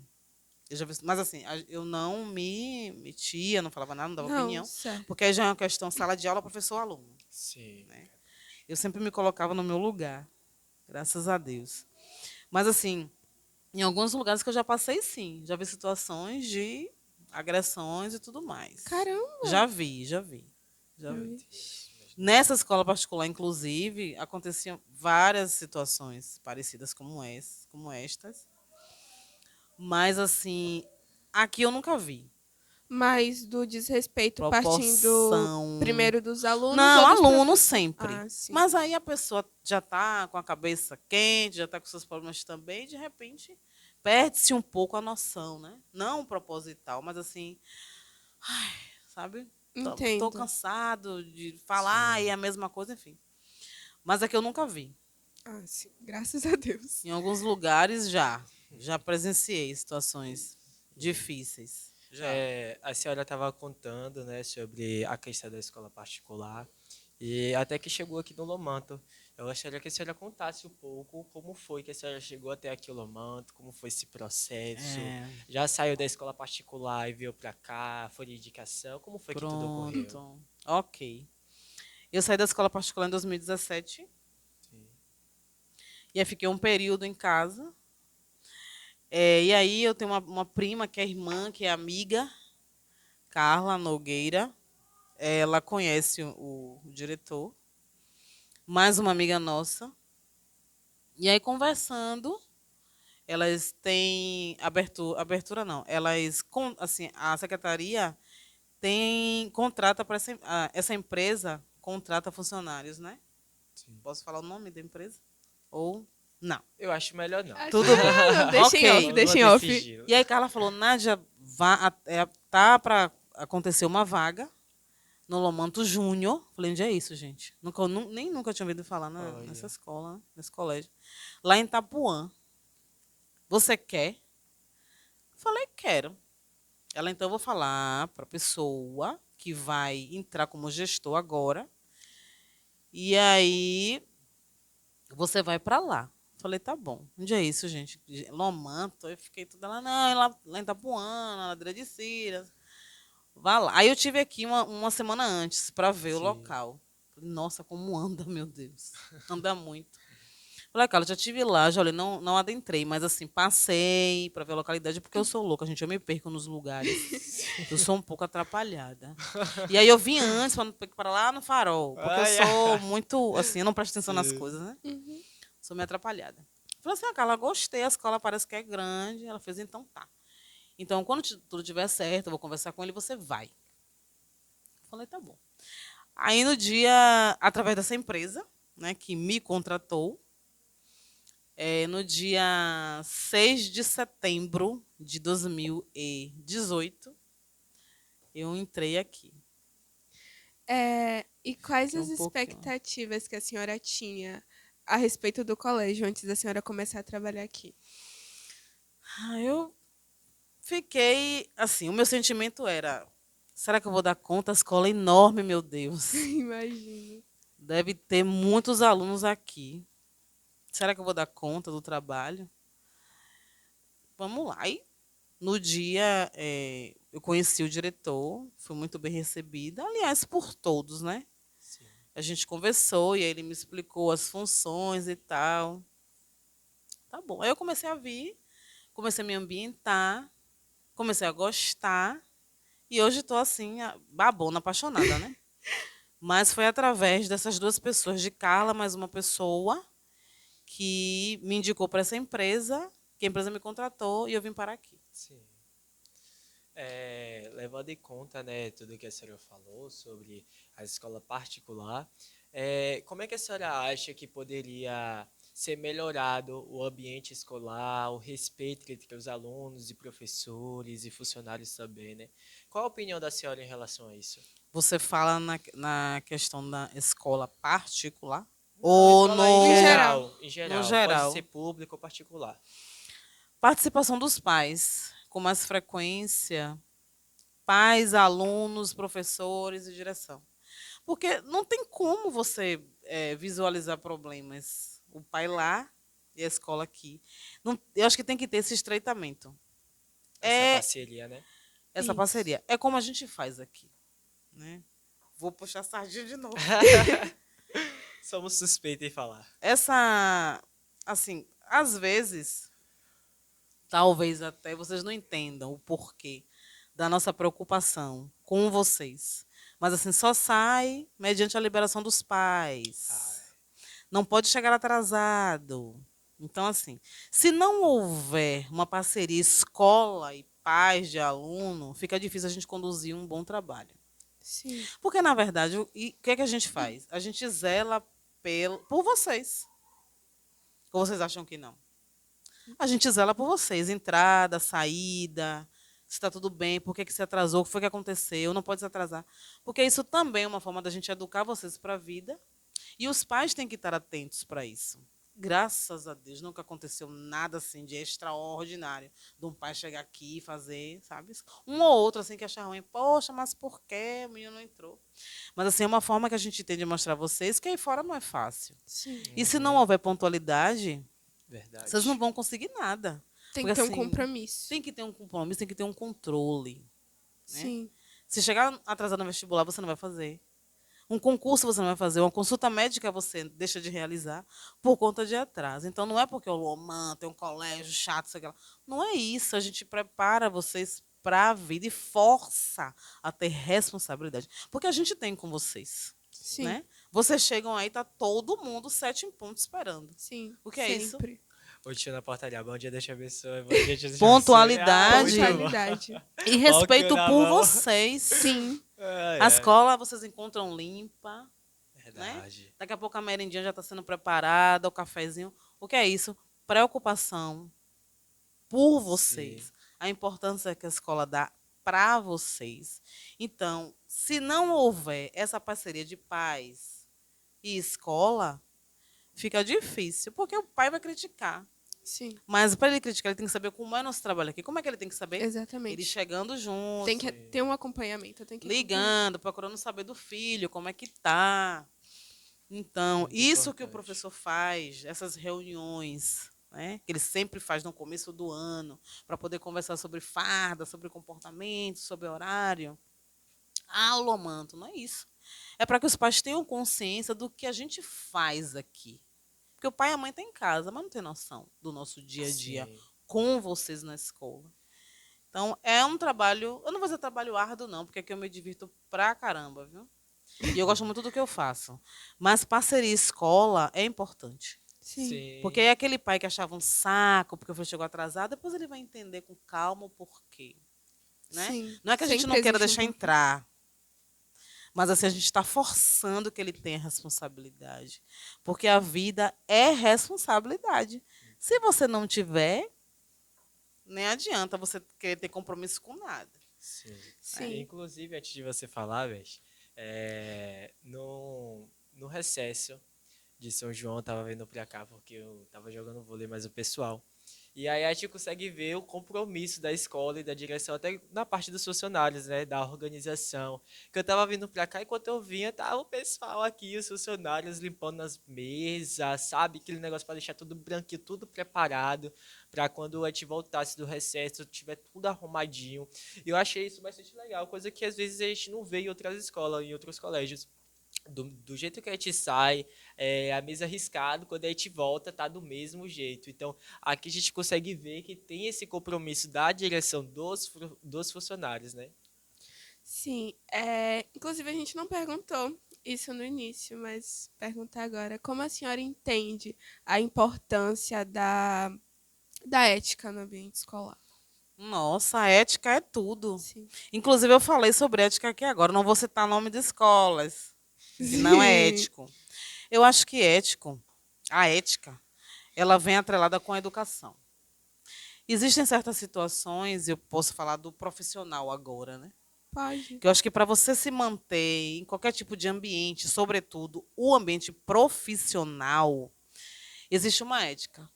Eu já vi, mas assim, eu não me metia, não falava nada, não dava não, opinião, certo. porque aí já é uma questão sala de aula, professor, aluno, Sim. né? Eu sempre me colocava no meu lugar, graças a Deus. Mas assim, em alguns lugares que eu já passei, sim, já vi situações de agressões e tudo mais. Caramba! Já vi, já vi, já Meu vi. Deus. Imagina só. Nessa escola particular, inclusive, aconteciam várias situações parecidas como estas. Mas, assim, aqui eu nunca vi. Mas do desrespeito partindo Proporção. primeiro dos alunos Não, ou dos aluno professores? sempre. Ah, sim. Mas aí a pessoa já está com a cabeça quente, já está com seus problemas também, e de repente perde-se um pouco a noção, né? Não proposital, mas assim, sabe? Tô Entendo. cansado de falar e Sim. a mesma coisa, enfim. Mas aqui eu nunca vi. Ah, sim. Graças a Deus. Em alguns lugares já presenciei situações difíceis. Já. A senhora estava contando, né, sobre a questão da escola particular e até que chegou aqui no Lomanto. Eu gostaria que a senhora contasse um pouco como foi que a senhora chegou até aqui no Lomanto, como foi esse processo. É, Já saiu da escola particular e veio para cá, foi de indicação, como foi que tudo ocorreu? pronto. Ok. Eu saí da escola particular em 2017. Sim. E aí fiquei um período em casa. E aí eu tenho uma prima que é irmã, que é amiga, Carla Nogueira. Ela conhece o diretor. Mais uma amiga nossa. E aí, conversando, elas têm abertura não. Assim, a secretaria contrata para essa empresa contrata funcionários, né? Sim. Posso falar o nome da empresa? Ou não? Eu acho melhor não. Acho Tudo melhor bem. não, deixa em Ok. off, deixa em off. sigilo. E aí Carla falou, Nádia, tá para acontecer uma vaga no Lomanto Júnior. Falei, onde é isso, gente? Nem nunca tinha ouvido falar Olha. nessa escola, né? Nesse colégio. Lá em Itapuã. Você quer? Falei, quero. Ela, então, eu vou falar para a pessoa que vai entrar como gestor agora. E aí, você vai para lá. Falei, tá bom. Onde é isso, gente? Lomanto. Eu fiquei toda lá, não, é lá em Itapuã, na Ladeira de Cira. Vá lá. Aí eu tive aqui uma semana antes para ver o Sim. local. Falei, nossa, como anda, meu Deus. Anda muito. Falei, cara, eu já estive lá, já olhei, não adentrei, mas assim, passei para ver a localidade, porque eu sou louca, gente, eu me perco nos lugares. Eu sou um pouco atrapalhada. E aí eu vim antes para lá no Farol, porque eu Ai, sou muito, assim, eu não presto atenção nas Sim. coisas, né? Uhum. Sou meio atrapalhada. Falei assim, Carla, gostei, a escola parece que é grande. Ela fez, então tá. Então, quando tudo estiver certo, eu vou conversar com ele, você vai. Falei, tá bom. Aí no dia, através dessa empresa, né, que me contratou, no dia 6 de setembro de 2018, eu entrei aqui. E quais Fiquei as um pouquinho. expectativas que a senhora tinha a respeito do colégio antes da senhora começar a trabalhar aqui? Eu fiquei, assim, o meu sentimento era, será que eu vou dar conta? A escola é enorme, meu Deus. Imagino. Deve ter muitos alunos aqui. Será que eu vou dar conta do trabalho? Vamos lá. Aí, no dia, eu conheci o diretor, fui muito bem recebida, aliás, por todos, né? Sim. A gente conversou e aí ele me explicou as funções e tal. Tá bom. Aí eu comecei a vir, comecei a me ambientar, comecei a gostar e hoje estou assim, babona, apaixonada, né? Mas foi através dessas duas pessoas, de Carla, mais uma pessoa, que me indicou para essa empresa, que a empresa me contratou e eu vim parar aqui. Sim. Levando em conta, né, tudo que a senhora falou sobre a escola particular, como é que a senhora acha que poderia ser melhorado o ambiente escolar, o respeito entre os alunos e professores e funcionários também, né? Qual a opinião da senhora em relação a isso? Você fala na questão da escola particular Não, ou escola em Em no, geral, em no geral, pode geral? ser público ou particular. Participação dos pais, com mais frequência, pais, alunos, professores e direção. Porque não tem como você visualizar problemas. O pai lá e a escola aqui. Não, eu acho que tem que ter esse estreitamento. Essa É parceria, né? essa Isso. parceria. É como a gente faz aqui. Né? Vou puxar a sardinha de novo. Somos suspeitos em falar. Essa, assim, às vezes, talvez até vocês não entendam o porquê da nossa preocupação com vocês. Mas assim, só sai mediante a liberação dos pais. Não pode chegar atrasado. Então, assim, se não houver uma parceria escola e pais de aluno, fica difícil a gente conduzir um bom trabalho. Sim. Porque, na verdade, o que é que a gente faz? A gente zela por vocês. Ou vocês acham que não? A gente zela por vocês. Entrada, saída, se está tudo bem, por que se atrasou, o que foi que aconteceu, não pode se atrasar. Porque isso também é uma forma da gente educar vocês para a vida. E os pais têm que estar atentos para isso. Graças a Deus, nunca aconteceu nada assim de extraordinário. De um pai chegar aqui e fazer, sabe? Um ou outro assim que achar ruim. Poxa, mas por quê? O menino não entrou. Mas assim, é uma forma que a gente tem de mostrar a vocês que aí fora não é fácil. Sim. E se não houver pontualidade, Verdade. vocês não vão conseguir nada. Tem Porque, que ter um assim, compromisso. tem que ter um compromisso, tem que ter um controle. Né? Sim. Se chegar atrasado no vestibular, você não vai fazer. Um concurso você não vai fazer, uma consulta médica você deixa de realizar por conta de atraso. Então, não é porque o Lomã tem um colégio chato, sei lá. Não é isso. A gente prepara vocês para a vida e força a ter responsabilidade. Porque a gente tem com vocês. Sim. Né? Vocês chegam aí, tá todo mundo 7 em ponto esperando. Sim. O que é isso? Sempre. Ô, tio na portaria, bom dia, Deus te abençoe. Bom dia, Deus te abençoe. Pontualidade. Ah, muito bom. Pontualidade. E respeito na por mão. vocês. Sim. A escola vocês encontram limpa. Verdade. Daqui a pouco a merendinha já está sendo preparada, o cafezinho. O que é isso? Preocupação por vocês. Sim. A importância que a escola dá para vocês. Então, se não houver essa parceria de pais e escola, fica difícil, porque o pai vai criticar. Sim. Mas para ele criticar, ele tem que saber como é nosso trabalho aqui. Como é que ele tem que saber? Ele Exatamente. chegando junto, Tem que ter um acompanhamento. Tem que ligando, procurando saber do filho, como é que tá. Então, Muito isso que o importante. professor faz, essas reuniões, né, que ele sempre faz no começo do ano, para poder conversar sobre farda, sobre comportamento, sobre horário. Aula, manto, não é isso. É para que os pais tenham consciência do que a gente faz aqui. Porque o pai e a mãe estão em casa, mas não tem noção do nosso dia a dia Sim. com vocês na escola. Então, é um trabalho, eu não vou dizer trabalho árduo, não, porque aqui eu me divirto pra caramba, viu? E eu gosto muito do que eu faço. Mas parceria escola é importante. Sim. Porque é aquele pai que achava um saco porque o filho chegou atrasado, depois ele vai entender com calma o porquê. Né? Sim. Não é que a gente Sempre não queira existe um deixar entrar. Mas assim, a gente está forçando que ele tenha responsabilidade. Porque a vida é responsabilidade. Se você não tiver, nem adianta você querer ter compromisso com nada. Sim. Sim. Inclusive, antes de você falar, Beth, no recesso de São João, eu tava vindo pra cá porque eu tava jogando vôlei mais o pessoal. E aí a gente consegue ver o compromisso da escola e da direção, até na parte dos funcionários, né, da organização. Que eu tava vindo pra cá, e enquanto eu vinha, tava o pessoal aqui, os funcionários limpando as mesas, sabe? Aquele negócio para deixar tudo branquinho, tudo preparado, para quando a gente voltasse do recesso, tiver tudo arrumadinho. E eu achei isso bastante legal, coisa que às vezes a gente não vê em outras escolas, em outros colégios. Do jeito que a gente sai, a mesa riscada, quando a gente volta, tá do mesmo jeito. Então, aqui a gente consegue ver que tem esse compromisso da direção dos funcionários, né? Sim. Inclusive, a gente não perguntou isso no início, mas perguntar agora. Como a senhora entende a importância da ética no ambiente escolar? Nossa, a ética é tudo. Sim. Inclusive, eu falei sobre ética aqui agora. Não vou citar nome de escolas, que não é ético. Eu acho que a ética, ela vem atrelada com a educação. Existem certas situações, eu posso falar do profissional agora, né? Pode. Que eu acho que para você se manter em qualquer tipo de ambiente, sobretudo o ambiente profissional, existe uma ética.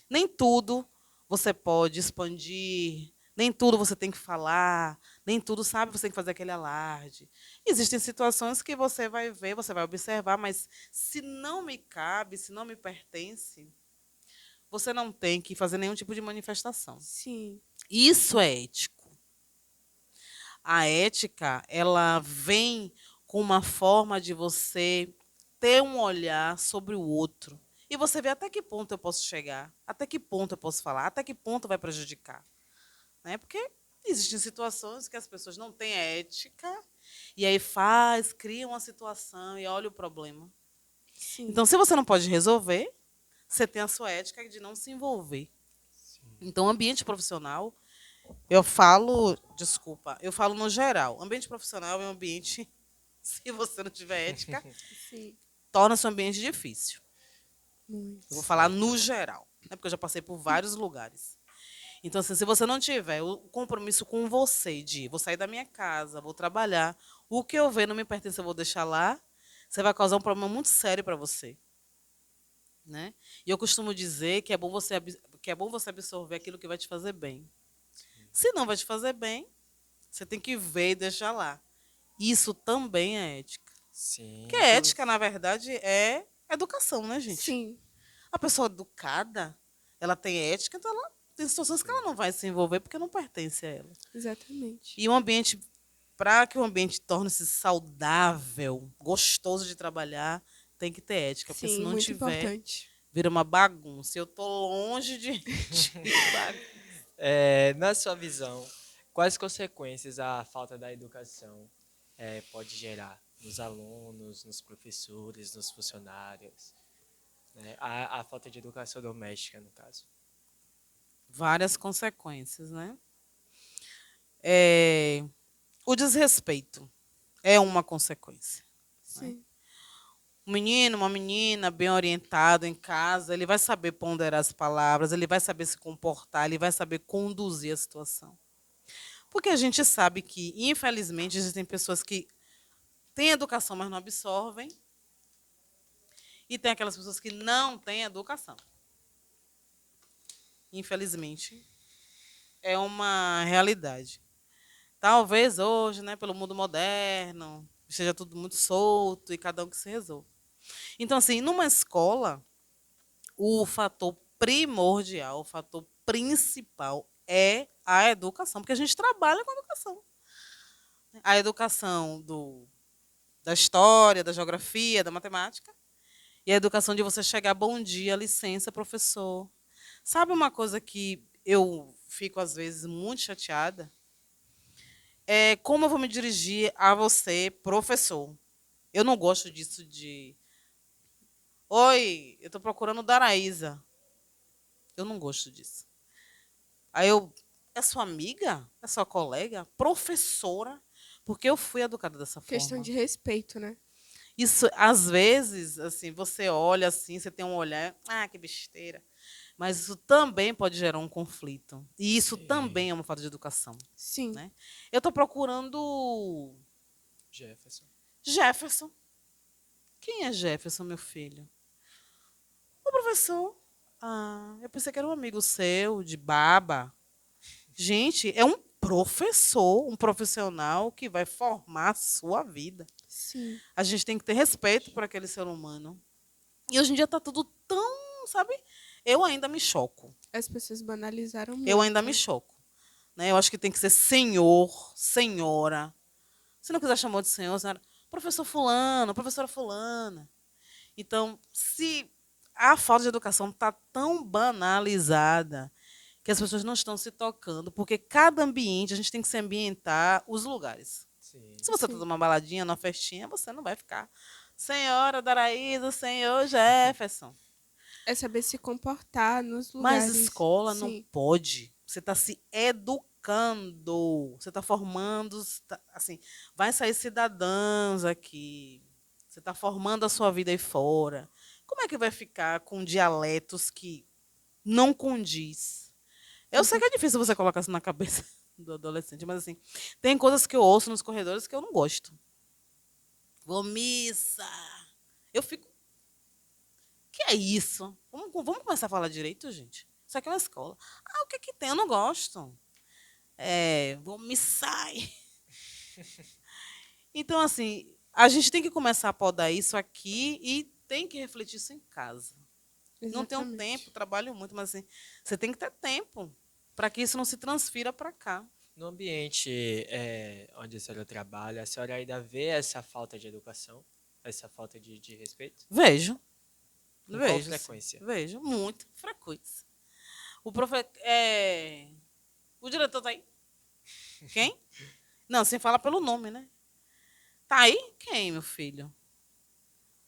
Nem tudo você pode expandir, nem tudo você tem que falar, nem tudo, sabe, você tem que fazer aquele alarde. Existem situações que você vai ver, você vai observar, mas se não me cabe, se não me pertence, você não tem que fazer nenhum tipo de manifestação. Sim. Isso é ético. A ética, ela vem com uma forma de você ter um olhar sobre o outro. E você vê até que ponto eu posso chegar, até que ponto eu posso falar, até que ponto vai prejudicar. Né? Porque existem situações que as pessoas não têm ética e aí cria uma situação e olha o problema. Sim. Então, se você não pode resolver, você tem a sua ética de não se envolver. Então, o ambiente profissional, eu falo no geral. Ambiente profissional é um ambiente, se você não tiver ética, Sim. torna-se um ambiente difícil. Muito. Eu vou falar no geral, né? Porque eu já passei por vários lugares. Então, assim, se você não tiver o compromisso com você de vou sair da minha casa, vou trabalhar, o que eu ver não me pertence, eu vou deixar lá, você vai causar um problema muito sério para você. né? E eu costumo dizer que é bom você absorver aquilo que vai te fazer bem. Se não vai te fazer bem, você tem que ver e deixar lá. Isso também é ética. Sim, Porque ética, na verdade, é educação, né, gente? Sim, A pessoa educada, ela tem ética, então ela tem situações que ela não vai se envolver porque não pertence a ela. exatamente. E o ambiente, para que o ambiente torne-se saudável, gostoso de trabalhar, tem que ter ética. Porque se Sim, não muito tiver, importante. vira uma bagunça. Eu tô longe de bagunça. Na sua visão, quais consequências a falta da educação pode gerar nos alunos, nos professores, nos funcionários? Né? A falta de educação doméstica, no caso. Várias consequências, né? É, o desrespeito é uma consequência. Sim, Um menino, uma menina bem orientado em casa, ele vai saber ponderar as palavras, ele vai saber se comportar, ele vai saber conduzir a situação. Porque a gente sabe que, infelizmente, existem pessoas que têm educação, mas não absorvem, e tem aquelas pessoas que não têm educação. Infelizmente, é uma realidade. Talvez hoje, né, pelo mundo moderno, esteja tudo muito solto e cada um que se resolva. Então, assim, numa escola, o fator primordial, o fator principal é a educação, porque a gente trabalha com educação. A educação da história, da geografia, da matemática, e a educação de você chegar, bom dia, licença, professor. Sabe uma coisa que eu fico, às vezes, muito chateada? É como eu vou me dirigir a você, professor. Eu não gosto disso de... Oi, eu estou procurando Daraísa. Eu não gosto disso. Aí eu, é sua amiga? É sua colega? Professora? Porque eu fui educada dessa questão forma. de respeito, né? Isso, às vezes, assim, você olha assim, você tem um olhar, ah, que besteira. Mas isso também pode gerar um conflito. E isso Sim. também é uma falta de educação, Sim, né? Eu estou procurando Jefferson. Jefferson. Quem é Jefferson, meu filho? O professor. Ah, eu pensei que era um amigo seu, de baba. Gente, é um professor, um profissional que vai formar a sua vida. sim. A gente tem que ter respeito por aquele ser humano. E hoje em dia está tudo tão, sabe? Eu ainda me choco. As pessoas banalizaram muito. Eu ainda me né? choco. Né? Eu acho que tem que ser senhor, senhora. Se não quiser chamar de senhor, senhora, professor fulano, professora fulana. Então, se a falta de educação está tão banalizada que as pessoas não estão se tocando, porque cada ambiente, a gente tem que se ambientar os lugares. Sim. Se você está Sim. numa baladinha, numa festinha, você não vai ficar senhora Daraísa, senhor Jefferson. É saber se comportar nos Mas lugares. escola não Sim, pode. Você está se educando. Você está formando, assim, vai sair cidadãos aqui. Você está formando a sua vida aí fora. Como é que vai ficar com dialetos que não condiz? Eu sei que é difícil você colocar isso na cabeça do adolescente, mas assim, tem coisas que eu ouço nos corredores que eu não gosto. Vou missa. Eu fico. Que é isso? Vamos começar a falar direito, gente? Isso aqui é uma escola. Ah, o que que tem? Eu não gosto. Vou missar. Então, assim, a gente tem que começar a podar isso aqui e tem que refletir isso em casa. Não tenho exatamente. tempo, trabalho muito, mas assim, você tem que ter tempo para que isso não se transfira para cá. No ambiente onde a senhora trabalha, a senhora ainda vê essa falta de educação, essa falta de respeito? Vejo. Com qual Vejo. Sim. frequência? Vejo, muito frequência. O diretor tá aí? Quem? Não, sem falar pelo nome, né? Tá aí? Quem, meu filho?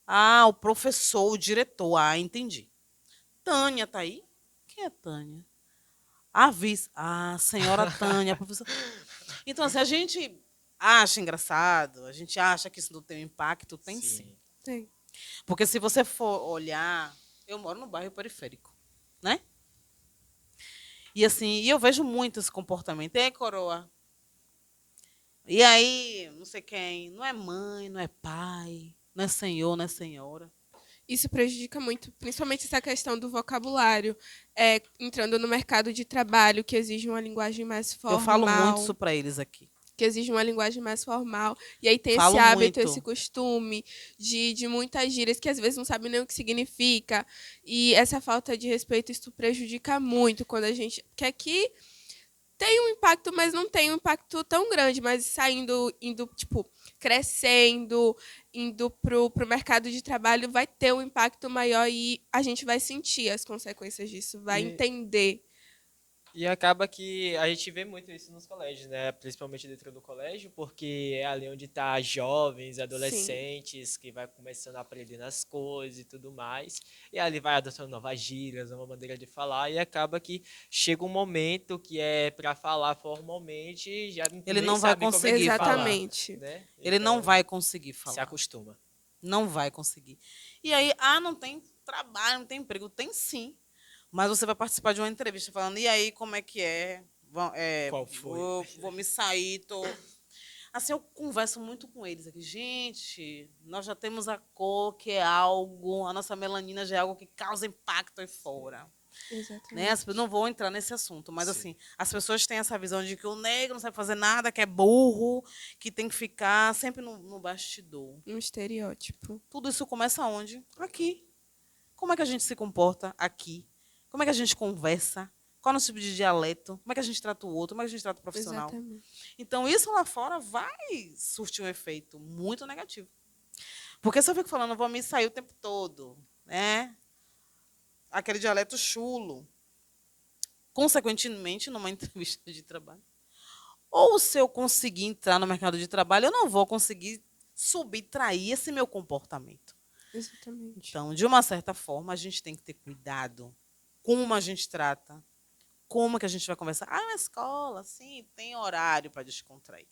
Ah, o professor, o diretor. Ah, entendi. Tânia tá aí? Quem é Tânia? A vice. Ah, senhora Tânia, a professora. Então, assim, a gente acha engraçado, a gente acha que isso não tem um impacto, tem sim. Tem. Porque se você for olhar, eu moro no bairro periférico, né? E assim, eu vejo muito esse comportamento. Ei, coroa. E aí, não sei quem, não é mãe, não é pai, não é senhor, não é senhora. Isso prejudica muito, principalmente essa questão do vocabulário, entrando no mercado de trabalho, que exige uma linguagem mais Eu falo muito formal, isso para eles aqui. que exige uma linguagem mais formal, e aí tem esse Falo hábito, muito. esse costume de muitas gírias que às vezes não sabe nem o que significa, e essa falta de respeito, isso prejudica muito quando a gente... Porque aqui tem um impacto, mas não tem um impacto tão grande, mas indo, tipo, crescendo, indo pro mercado de trabalho, vai ter um impacto maior e a gente vai sentir as consequências disso, vai E, entender. e acaba que a gente vê muito isso nos colégios, né? Principalmente dentro do colégio, porque é ali onde tá jovens, Sim, adolescentes, que vai começando a aprender as coisas e tudo mais. E ali vai adotando novas gírias, uma maneira de falar, e acaba que chega um momento que é para falar formalmente, já Ele nem não vai sabe como é que conseguir falar. falar, exatamente. né? Ele não Então, vai conseguir se falar. acostuma. Não vai conseguir. E aí, não tem trabalho, não tem emprego. Tem sim. Mas você vai participar de uma entrevista falando, e aí, como é que é? Qual foi? Vou me sair, tô... Assim, eu converso muito com eles aqui. Gente, nós já temos a cor, que é algo, a nossa melanina já é algo que causa impacto aí fora. Né? Exatamente. Não vou entrar nesse assunto, mas Sim. assim, as pessoas têm essa visão de que o negro não sabe fazer nada, que é burro, que tem que ficar sempre no bastidor. Um estereótipo. Tudo isso começa onde? Aqui. Como é que a gente se comporta aqui? Como é que a gente conversa? Qual é o nosso tipo de dialeto? Como é que a gente trata o outro? Como é que a gente trata o profissional? Exatamente. Então, isso lá fora vai surtir um efeito muito negativo. Porque se eu fico falando, eu vou me sair o tempo todo, né? Aquele dialeto chulo. Consequentemente, numa entrevista de trabalho. Ou se eu conseguir entrar no mercado de trabalho, eu não vou conseguir subtrair esse meu comportamento. Exatamente. Então, de uma certa forma, a gente tem que ter cuidado como a gente trata, como que a gente vai conversar. É uma escola, sim, tem horário para descontrair.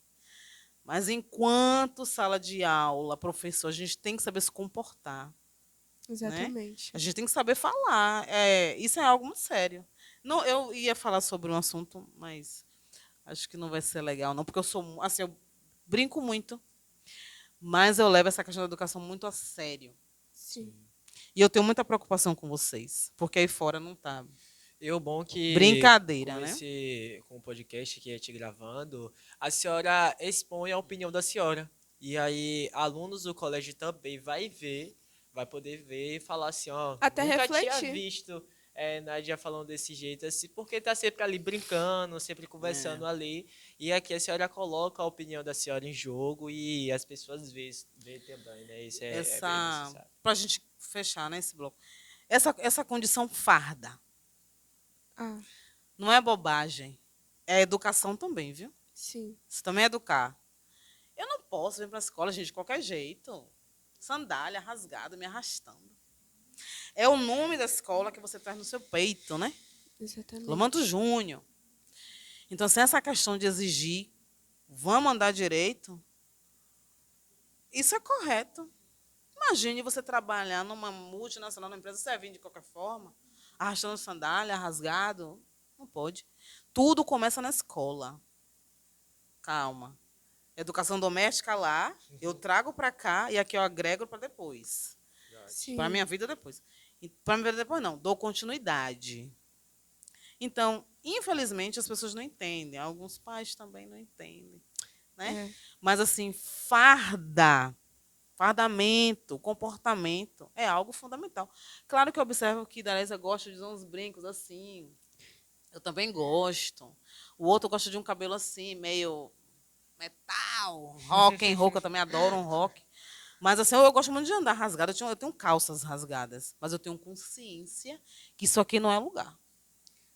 Mas enquanto sala de aula, professor, a gente tem que saber se comportar. Exatamente. A gente tem que saber falar. Isso é algo muito sério. Não, eu ia falar sobre um assunto, mas acho que não vai ser legal, não, porque eu sou assim, eu brinco muito, mas eu levo essa questão da educação muito a sério. Sim. E eu tenho muita preocupação com vocês, porque aí fora não tá E o bom que brincadeira, com né? com o podcast que a gente gravando, a senhora expõe a opinião da senhora. E aí alunos do colégio também vai poder ver e falar assim, ó, Até nunca tinha refletir. visto Nádia falando desse jeito assim, porque tá sempre ali brincando, sempre conversando ali. E aqui a senhora coloca a opinião da senhora em jogo e as pessoas vê também, né? Isso é bem necessário. Para a gente fechar, né, esse bloco. Essa condição farda. Ah, Não é bobagem. É educação também, viu? sim. Isso também é educar. Eu não posso vir para a escola, gente, de qualquer jeito. Sandália, rasgada, me arrastando. É o nome da escola que você traz no seu peito, né? Exatamente. Lomanto Júnior. Então, sem essa questão de exigir, vamos andar direito, isso é correto. Imagine você trabalhar numa multinacional, numa empresa, você vir de qualquer forma, arrastando sandália, rasgado. Não pode. Tudo começa na escola. Calma. Educação doméstica lá, eu trago para cá e aqui eu agrego para depois. Sim. Para a minha vida depois. Para a minha vida depois, não. Dou continuidade. Então, infelizmente, as pessoas não entendem. Alguns pais também não entendem. Né? É. Mas, assim, fardamento, comportamento é algo fundamental. Claro que eu observo que Darésia gosta de usar uns brincos assim. Eu também gosto. O outro gosta de um cabelo assim, meio metal, rock and roll, que eu também adoro um rock. Mas assim, eu gosto muito de andar rasgada. Eu tenho calças rasgadas, mas eu tenho consciência que isso aqui não é lugar.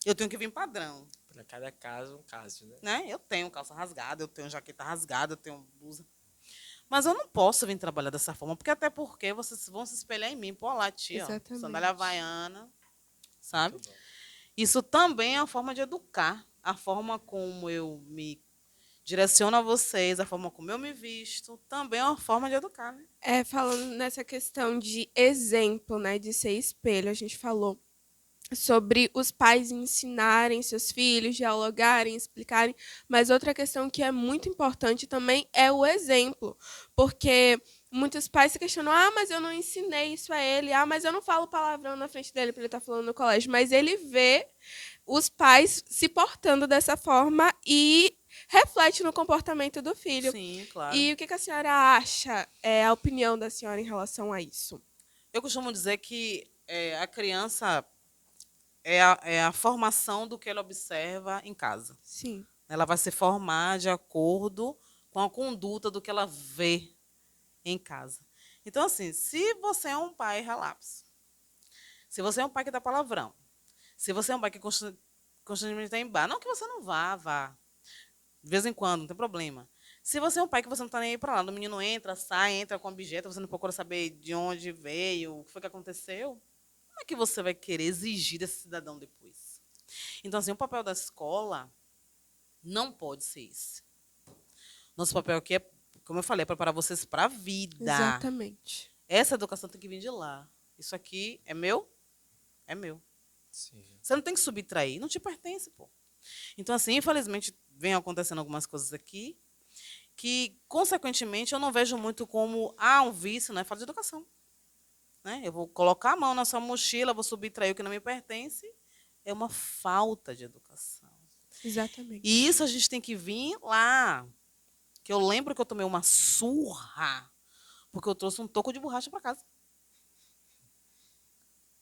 Eu tenho que vir padrão. Para cada caso, um caso, né? Né? Eu tenho calça rasgada, eu tenho jaqueta rasgada, eu tenho blusa. Mas eu não posso vir trabalhar dessa forma, porque até porque vocês vão se espelhar em mim. Pô, lá, tia, Exatamente. sandália havaiana, sabe? Muito bom. Isso também é uma forma de educar. A forma como eu me direciono a vocês, a forma como eu me visto, também é uma forma de educar, né? Falando nessa questão de exemplo, né, de ser espelho, a gente falou sobre os pais ensinarem seus filhos, dialogarem, explicarem, mas outra questão que é muito importante também é o exemplo, porque muitos pais se questionam, mas eu não ensinei isso a ele, mas eu não falo palavrão na frente dele para ele estar falando no colégio. Mas ele vê os pais se portando dessa forma e reflete no comportamento do filho. Sim, claro. E o que a senhora acha, a opinião da senhora em relação a isso? Eu costumo dizer que a criança é a formação do que ela observa em casa. Sim. Ela vai se formar de acordo com a conduta do que ela vê em casa. Então, assim, se você é um pai relapso, se você é um pai que dá palavrão, se você é um pai que constantemente está em bar, não que você não vá. De vez em quando, não tem problema. Se você é um pai que você não está nem aí para lá, o menino entra, sai, entra com objeto, você não procura saber de onde veio, o que foi que aconteceu, como é que você vai querer exigir desse cidadão depois? Então, assim, o papel da escola não pode ser esse. Nosso papel aqui é, como eu falei, é preparar vocês para a vida. Exatamente. Essa educação tem que vir de lá. Isso aqui é meu? É meu. Sim. Você não tem que subtrair, não te pertence, pô. Então, assim, infelizmente, vem acontecendo algumas coisas aqui que, consequentemente, eu não vejo muito como um vício, né? Falta de educação. Né? Eu vou colocar a mão na sua mochila, vou subtrair o que não me pertence. É uma falta de educação. Exatamente. E isso a gente tem que vir lá. Que eu lembro que eu tomei uma surra porque eu trouxe um toco de borracha para casa.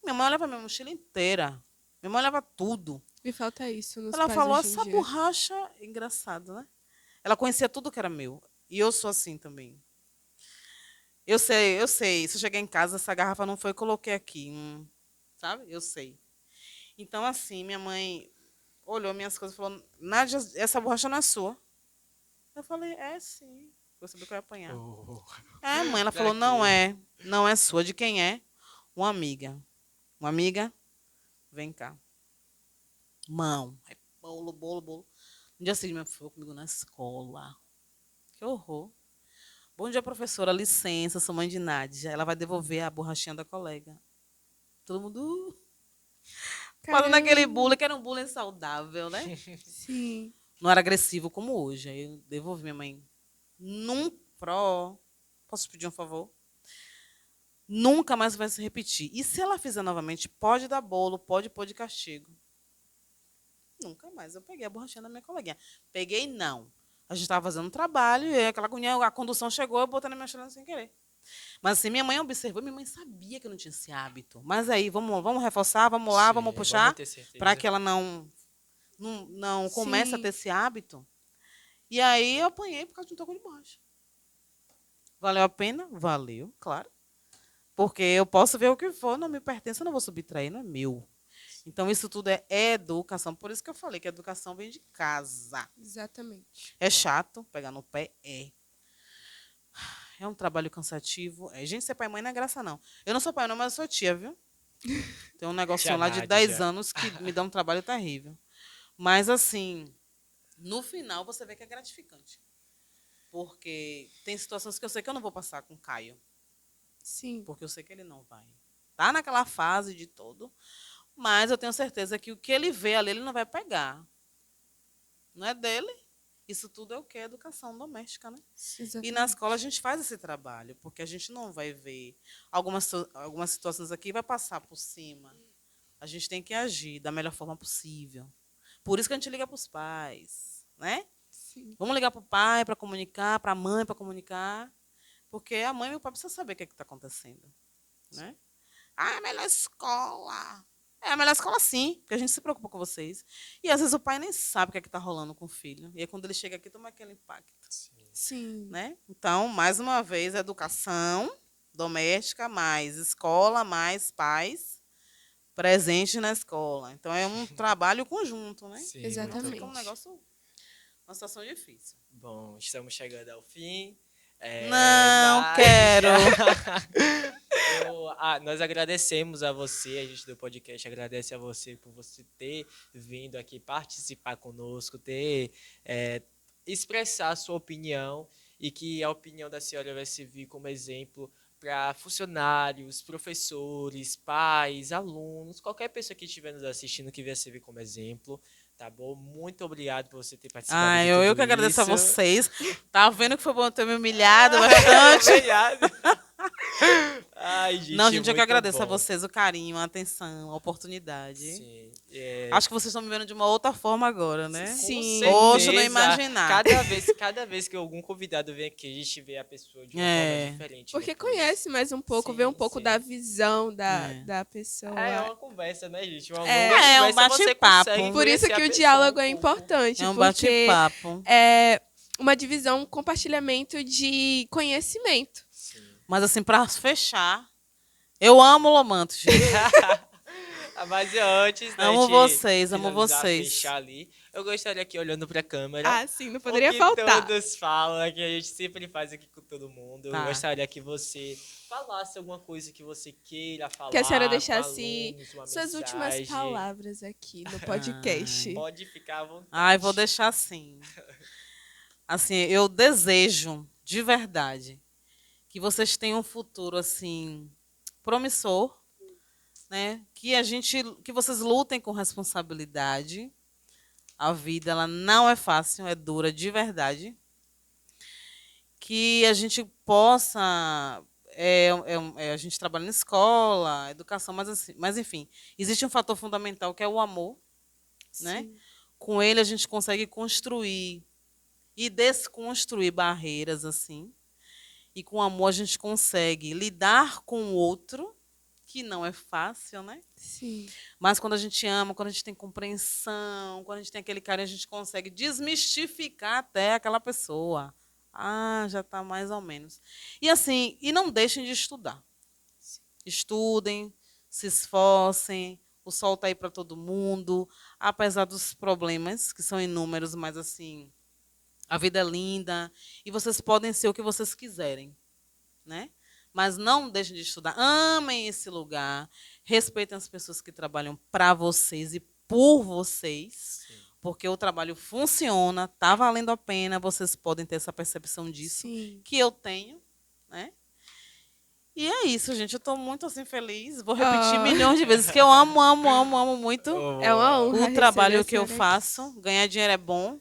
Minha mãe olhava a minha mochila inteira. Minha mãe olhava tudo. E falta isso nos Ela pais falou, hoje em essa dia. borracha, engraçado, né? Ela conhecia tudo que era meu. E eu sou assim também. Eu sei. Se eu chegar em casa, essa garrafa não foi, eu coloquei aqui. Sabe? Eu sei. Então, assim, minha mãe olhou minhas coisas e falou, Nádia, essa borracha não é sua. Eu falei, sim. Eu sabia que eu ia apanhar. Oh. Mãe, ela Pra falou, quê? não é sua. De quem é? Uma amiga. Uma amiga, vem cá. Mão. Aí, bolo. Um dia seguinte, minha filha foi comigo na escola. Que horror. Bom dia, professora. Licença, sou mãe de Nádia. Ela vai devolver a borrachinha da colega. Todo mundo falando aquele bullying, que era um bullying saudável, né? Sim. Não era agressivo como hoje. Aí eu devolvi minha mãe. Posso pedir um favor? Nunca mais vai se repetir. E se ela fizer novamente, pode dar bolo, pode pôr de castigo. Nunca mais. Eu peguei a borrachinha da minha coleguinha. Peguei, não. A gente estava fazendo um trabalho, e aquela agonia, a condução chegou, eu botei na minha mochila sem querer. Mas assim, minha mãe observou, minha mãe sabia que eu não tinha esse hábito. Mas aí, vamos reforçar, vamos lá, Sim, vamos puxar, ter certeza. para que ela não comece a Sim. ter esse hábito. E aí eu apanhei por causa de um toco de borracha. Valeu a pena? Valeu, claro. Porque eu posso ver o que for, não me pertence, eu não vou subtrair, não é meu. Então, isso tudo é educação. Por isso que eu falei que a educação vem de casa. Exatamente. É chato pegar no pé? É um trabalho cansativo. Gente, ser pai e mãe não é graça, não. Eu não sou pai, não, mas eu sou tia, viu? Tem um negocinho lá de Nádia. 10 anos que me dá um trabalho terrível. Mas, assim, no final você vê que é gratificante. Porque tem situações que eu sei que eu não vou passar com o Caio. Sim. Porque eu sei que ele não vai. Tá naquela fase de todo. Mas eu tenho certeza que o que ele vê ali, ele não vai pegar. Não é dele. Isso tudo é o que? Educação doméstica, né? Exatamente. E na escola a gente faz esse trabalho, porque a gente não vai ver algumas situações aqui e vai passar por cima. A gente tem que agir da melhor forma possível. Por isso que a gente liga para os pais, né? Sim. Vamos ligar para o pai para comunicar, para a mãe para comunicar, porque a mãe e o pai precisam saber o que está acontecendo, né? É a melhor escola. É a melhor escola, sim, porque a gente se preocupa com vocês. E às vezes o pai nem sabe o que está rolando com o filho. E aí quando ele chega aqui, toma aquele impacto. Sim. Né? Então, mais uma vez, educação doméstica, mais escola, mais pais presentes na escola. Então, é um trabalho conjunto, né? Sim, Exatamente. muito Fica um bom. negócio, uma situação difícil. Bom, estamos chegando ao fim. Não Nádia. quero. Nós agradecemos a você, a gente do podcast agradece a você por você ter vindo aqui participar conosco, ter expressar a sua opinião e que a opinião da senhora vai servir como exemplo para funcionários, professores, pais, alunos, qualquer pessoa que estiver nos assistindo que vai servir como exemplo, Tá bom? Muito obrigado por você ter participado Ah, de eu tudo que agradeço a isso. vocês. Tá vendo que foi bom ter me humilhado bastante? Obrigado. Ai, gente, Não, gente, eu que muito agradeço a bom. vocês o carinho, a atenção, a oportunidade. Sim. Acho que vocês estão me vendo de uma outra forma agora, né? Sim. Poxa, não certeza. imaginar. Cada vez que algum convidado vem aqui, a gente vê a pessoa de uma É. forma diferente. Porque depois. conhece mais um pouco, Sim, vê um pouco sim. da visão É. da pessoa. É uma conversa, né, gente? Uma É. longa É, um conversa, você bate-papo. consegue Por isso conhecer que a o pessoa diálogo é um pouco. importante. É um porque bate-papo. é uma divisão, um compartilhamento de conhecimento. Sim. Mas assim, pra fechar, eu amo Lomanto, gente. Mas antes, né, Amo de vocês, amo finalizar, vocês. fechar ali, eu gostaria aqui olhando pra câmera. Ah, sim, não poderia o que faltar. todos falam, que a gente sempre faz aqui com todo mundo. Tá. Eu gostaria que você falasse alguma coisa que você queira falar. Que a senhora com deixasse alunos, uma suas últimas mensagem. palavras aqui no podcast. Pode ficar à vontade. Ai, vou deixar assim. Assim, eu desejo, de verdade, que vocês tenham um futuro, assim, promissor, né? Que vocês lutem com responsabilidade. A vida, ela não é fácil, é dura de verdade. Que a gente possa... a gente trabalha na escola, educação, mas enfim, existe um fator fundamental que é o amor, né? Sim. Com ele a gente consegue construir e desconstruir barreiras assim. E com amor a gente consegue lidar com o outro, que não é fácil, né? Sim. Mas quando a gente ama, quando a gente tem compreensão, quando a gente tem aquele carinho, a gente consegue desmistificar até aquela pessoa. Ah, já está mais ou menos. E assim, e não deixem de estudar. Estudem, se esforcem. O sol está aí para todo mundo. Apesar dos problemas, que são inúmeros, mas assim, a vida é linda. E vocês podem ser o que vocês quiserem, né? Mas não deixem de estudar. Amem esse lugar. Respeitem as pessoas que trabalham para vocês e por vocês. Sim. Porque o trabalho funciona, está valendo a pena. Vocês podem ter essa percepção disso. Sim. Que eu tenho, né? E é isso, gente. Eu estou muito assim feliz. Vou repetir milhões de vezes que eu amo, amo, amo, amo muito É uma honra o trabalho receber que eu a senhora faço. Ganhar dinheiro é bom.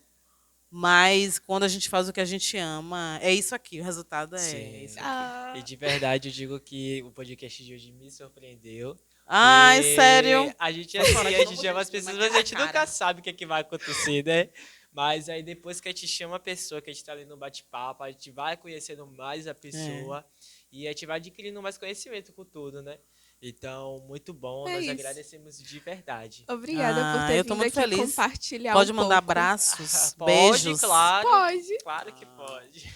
Mas quando a gente faz o que a gente ama, é isso aqui. O resultado é Sim. isso. Ah, E de verdade eu digo que o podcast de hoje me surpreendeu. Ai, E sério? A gente é Tô assim, falando a que eu gente não ama vou as pessoas, dizer, mas a gente cara. nunca sabe o que, é que vai acontecer, né? Mas aí depois que a gente chama a pessoa, que a gente tá ali no bate-papo, a gente vai conhecendo mais a pessoa e a gente vai adquirindo mais conhecimento com tudo, né? Então, muito bom, É nós isso. agradecemos de verdade. obrigada por ter eu tô vindo muito aqui feliz. compartilhar Pode um mandar pouco. abraços, Pode, beijos. claro. Pode. Claro que pode.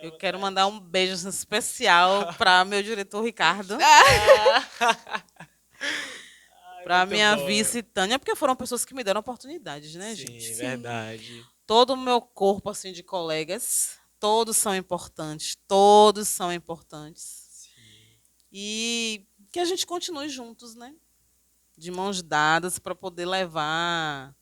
Eu quero mandar um beijo especial para meu diretor Ricardo, para muito minha bom. vice Tânia, porque foram pessoas que me deram oportunidades, né, Sim, gente? verdade. Todo o meu corpo assim de colegas, todos são importantes, todos são importantes. Sim. E que a gente continue juntos, né? De mãos dadas para poder levar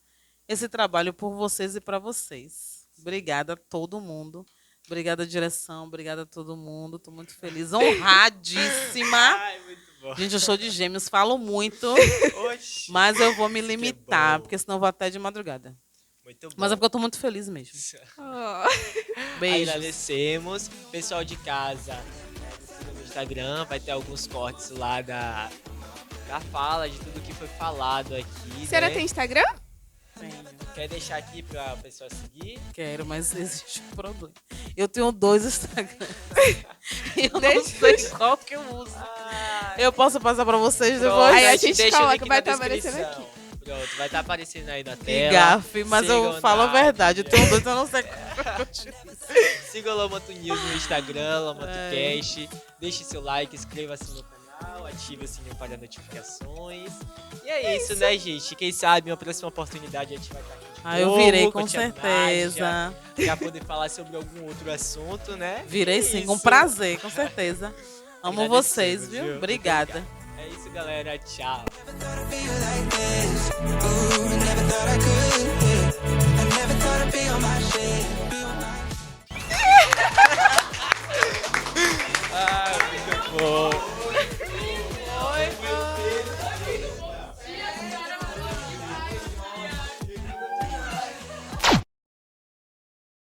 esse trabalho por vocês e para vocês. Obrigada a todo mundo. Obrigada, direção. Obrigada a todo mundo. Estou muito feliz. Honradíssima. Ai, muito bom. Gente, eu sou de Gêmeos, falo muito, Oxi. mas eu vou me limitar, bom. porque senão eu vou até de madrugada. Muito bom. Mas é porque eu estou muito feliz mesmo. Oh. Beijos. Agradecemos. Pessoal de casa, nos siga no Instagram, vai ter alguns cortes lá da fala, de tudo que foi falado aqui. A senhora né? tem Instagram? Tenho. Quer deixar aqui pra pessoa seguir? Quero, mas existe um problema. Eu tenho 2 Instagrams. Eu não Deixa- sei qual que eu uso. Eu posso passar para vocês Pronto, depois? Aí a gente gente deixa o coloca, link vai na estar aparecendo descrição. Pronto, vai estar aparecendo aí na Que tela. gafe, mas eu Sigam falo a Nádia. verdade. Eu tenho 2, eu não sei qual que eu utilizo. Siga o Lomoto News no Instagram, LomotoCast. Deixe seu like, inscreva-se no canal, ative o sininho para notificações. E é isso, né, gente? Quem sabe, em uma próxima oportunidade a gente vai estar aqui de Ah, eu novo, virei, com com a tia certeza. Nádia, pra poder falar sobre algum outro assunto, né? Virei É sim, isso. com prazer, com certeza. Amo Agradecemos, vocês, viu? Muito Obrigada. obrigado. É isso, galera. Tchau. feel like this. Ooh, never thought I could. Yeah. I never thought I'd be on my shit. Ah, muito bom.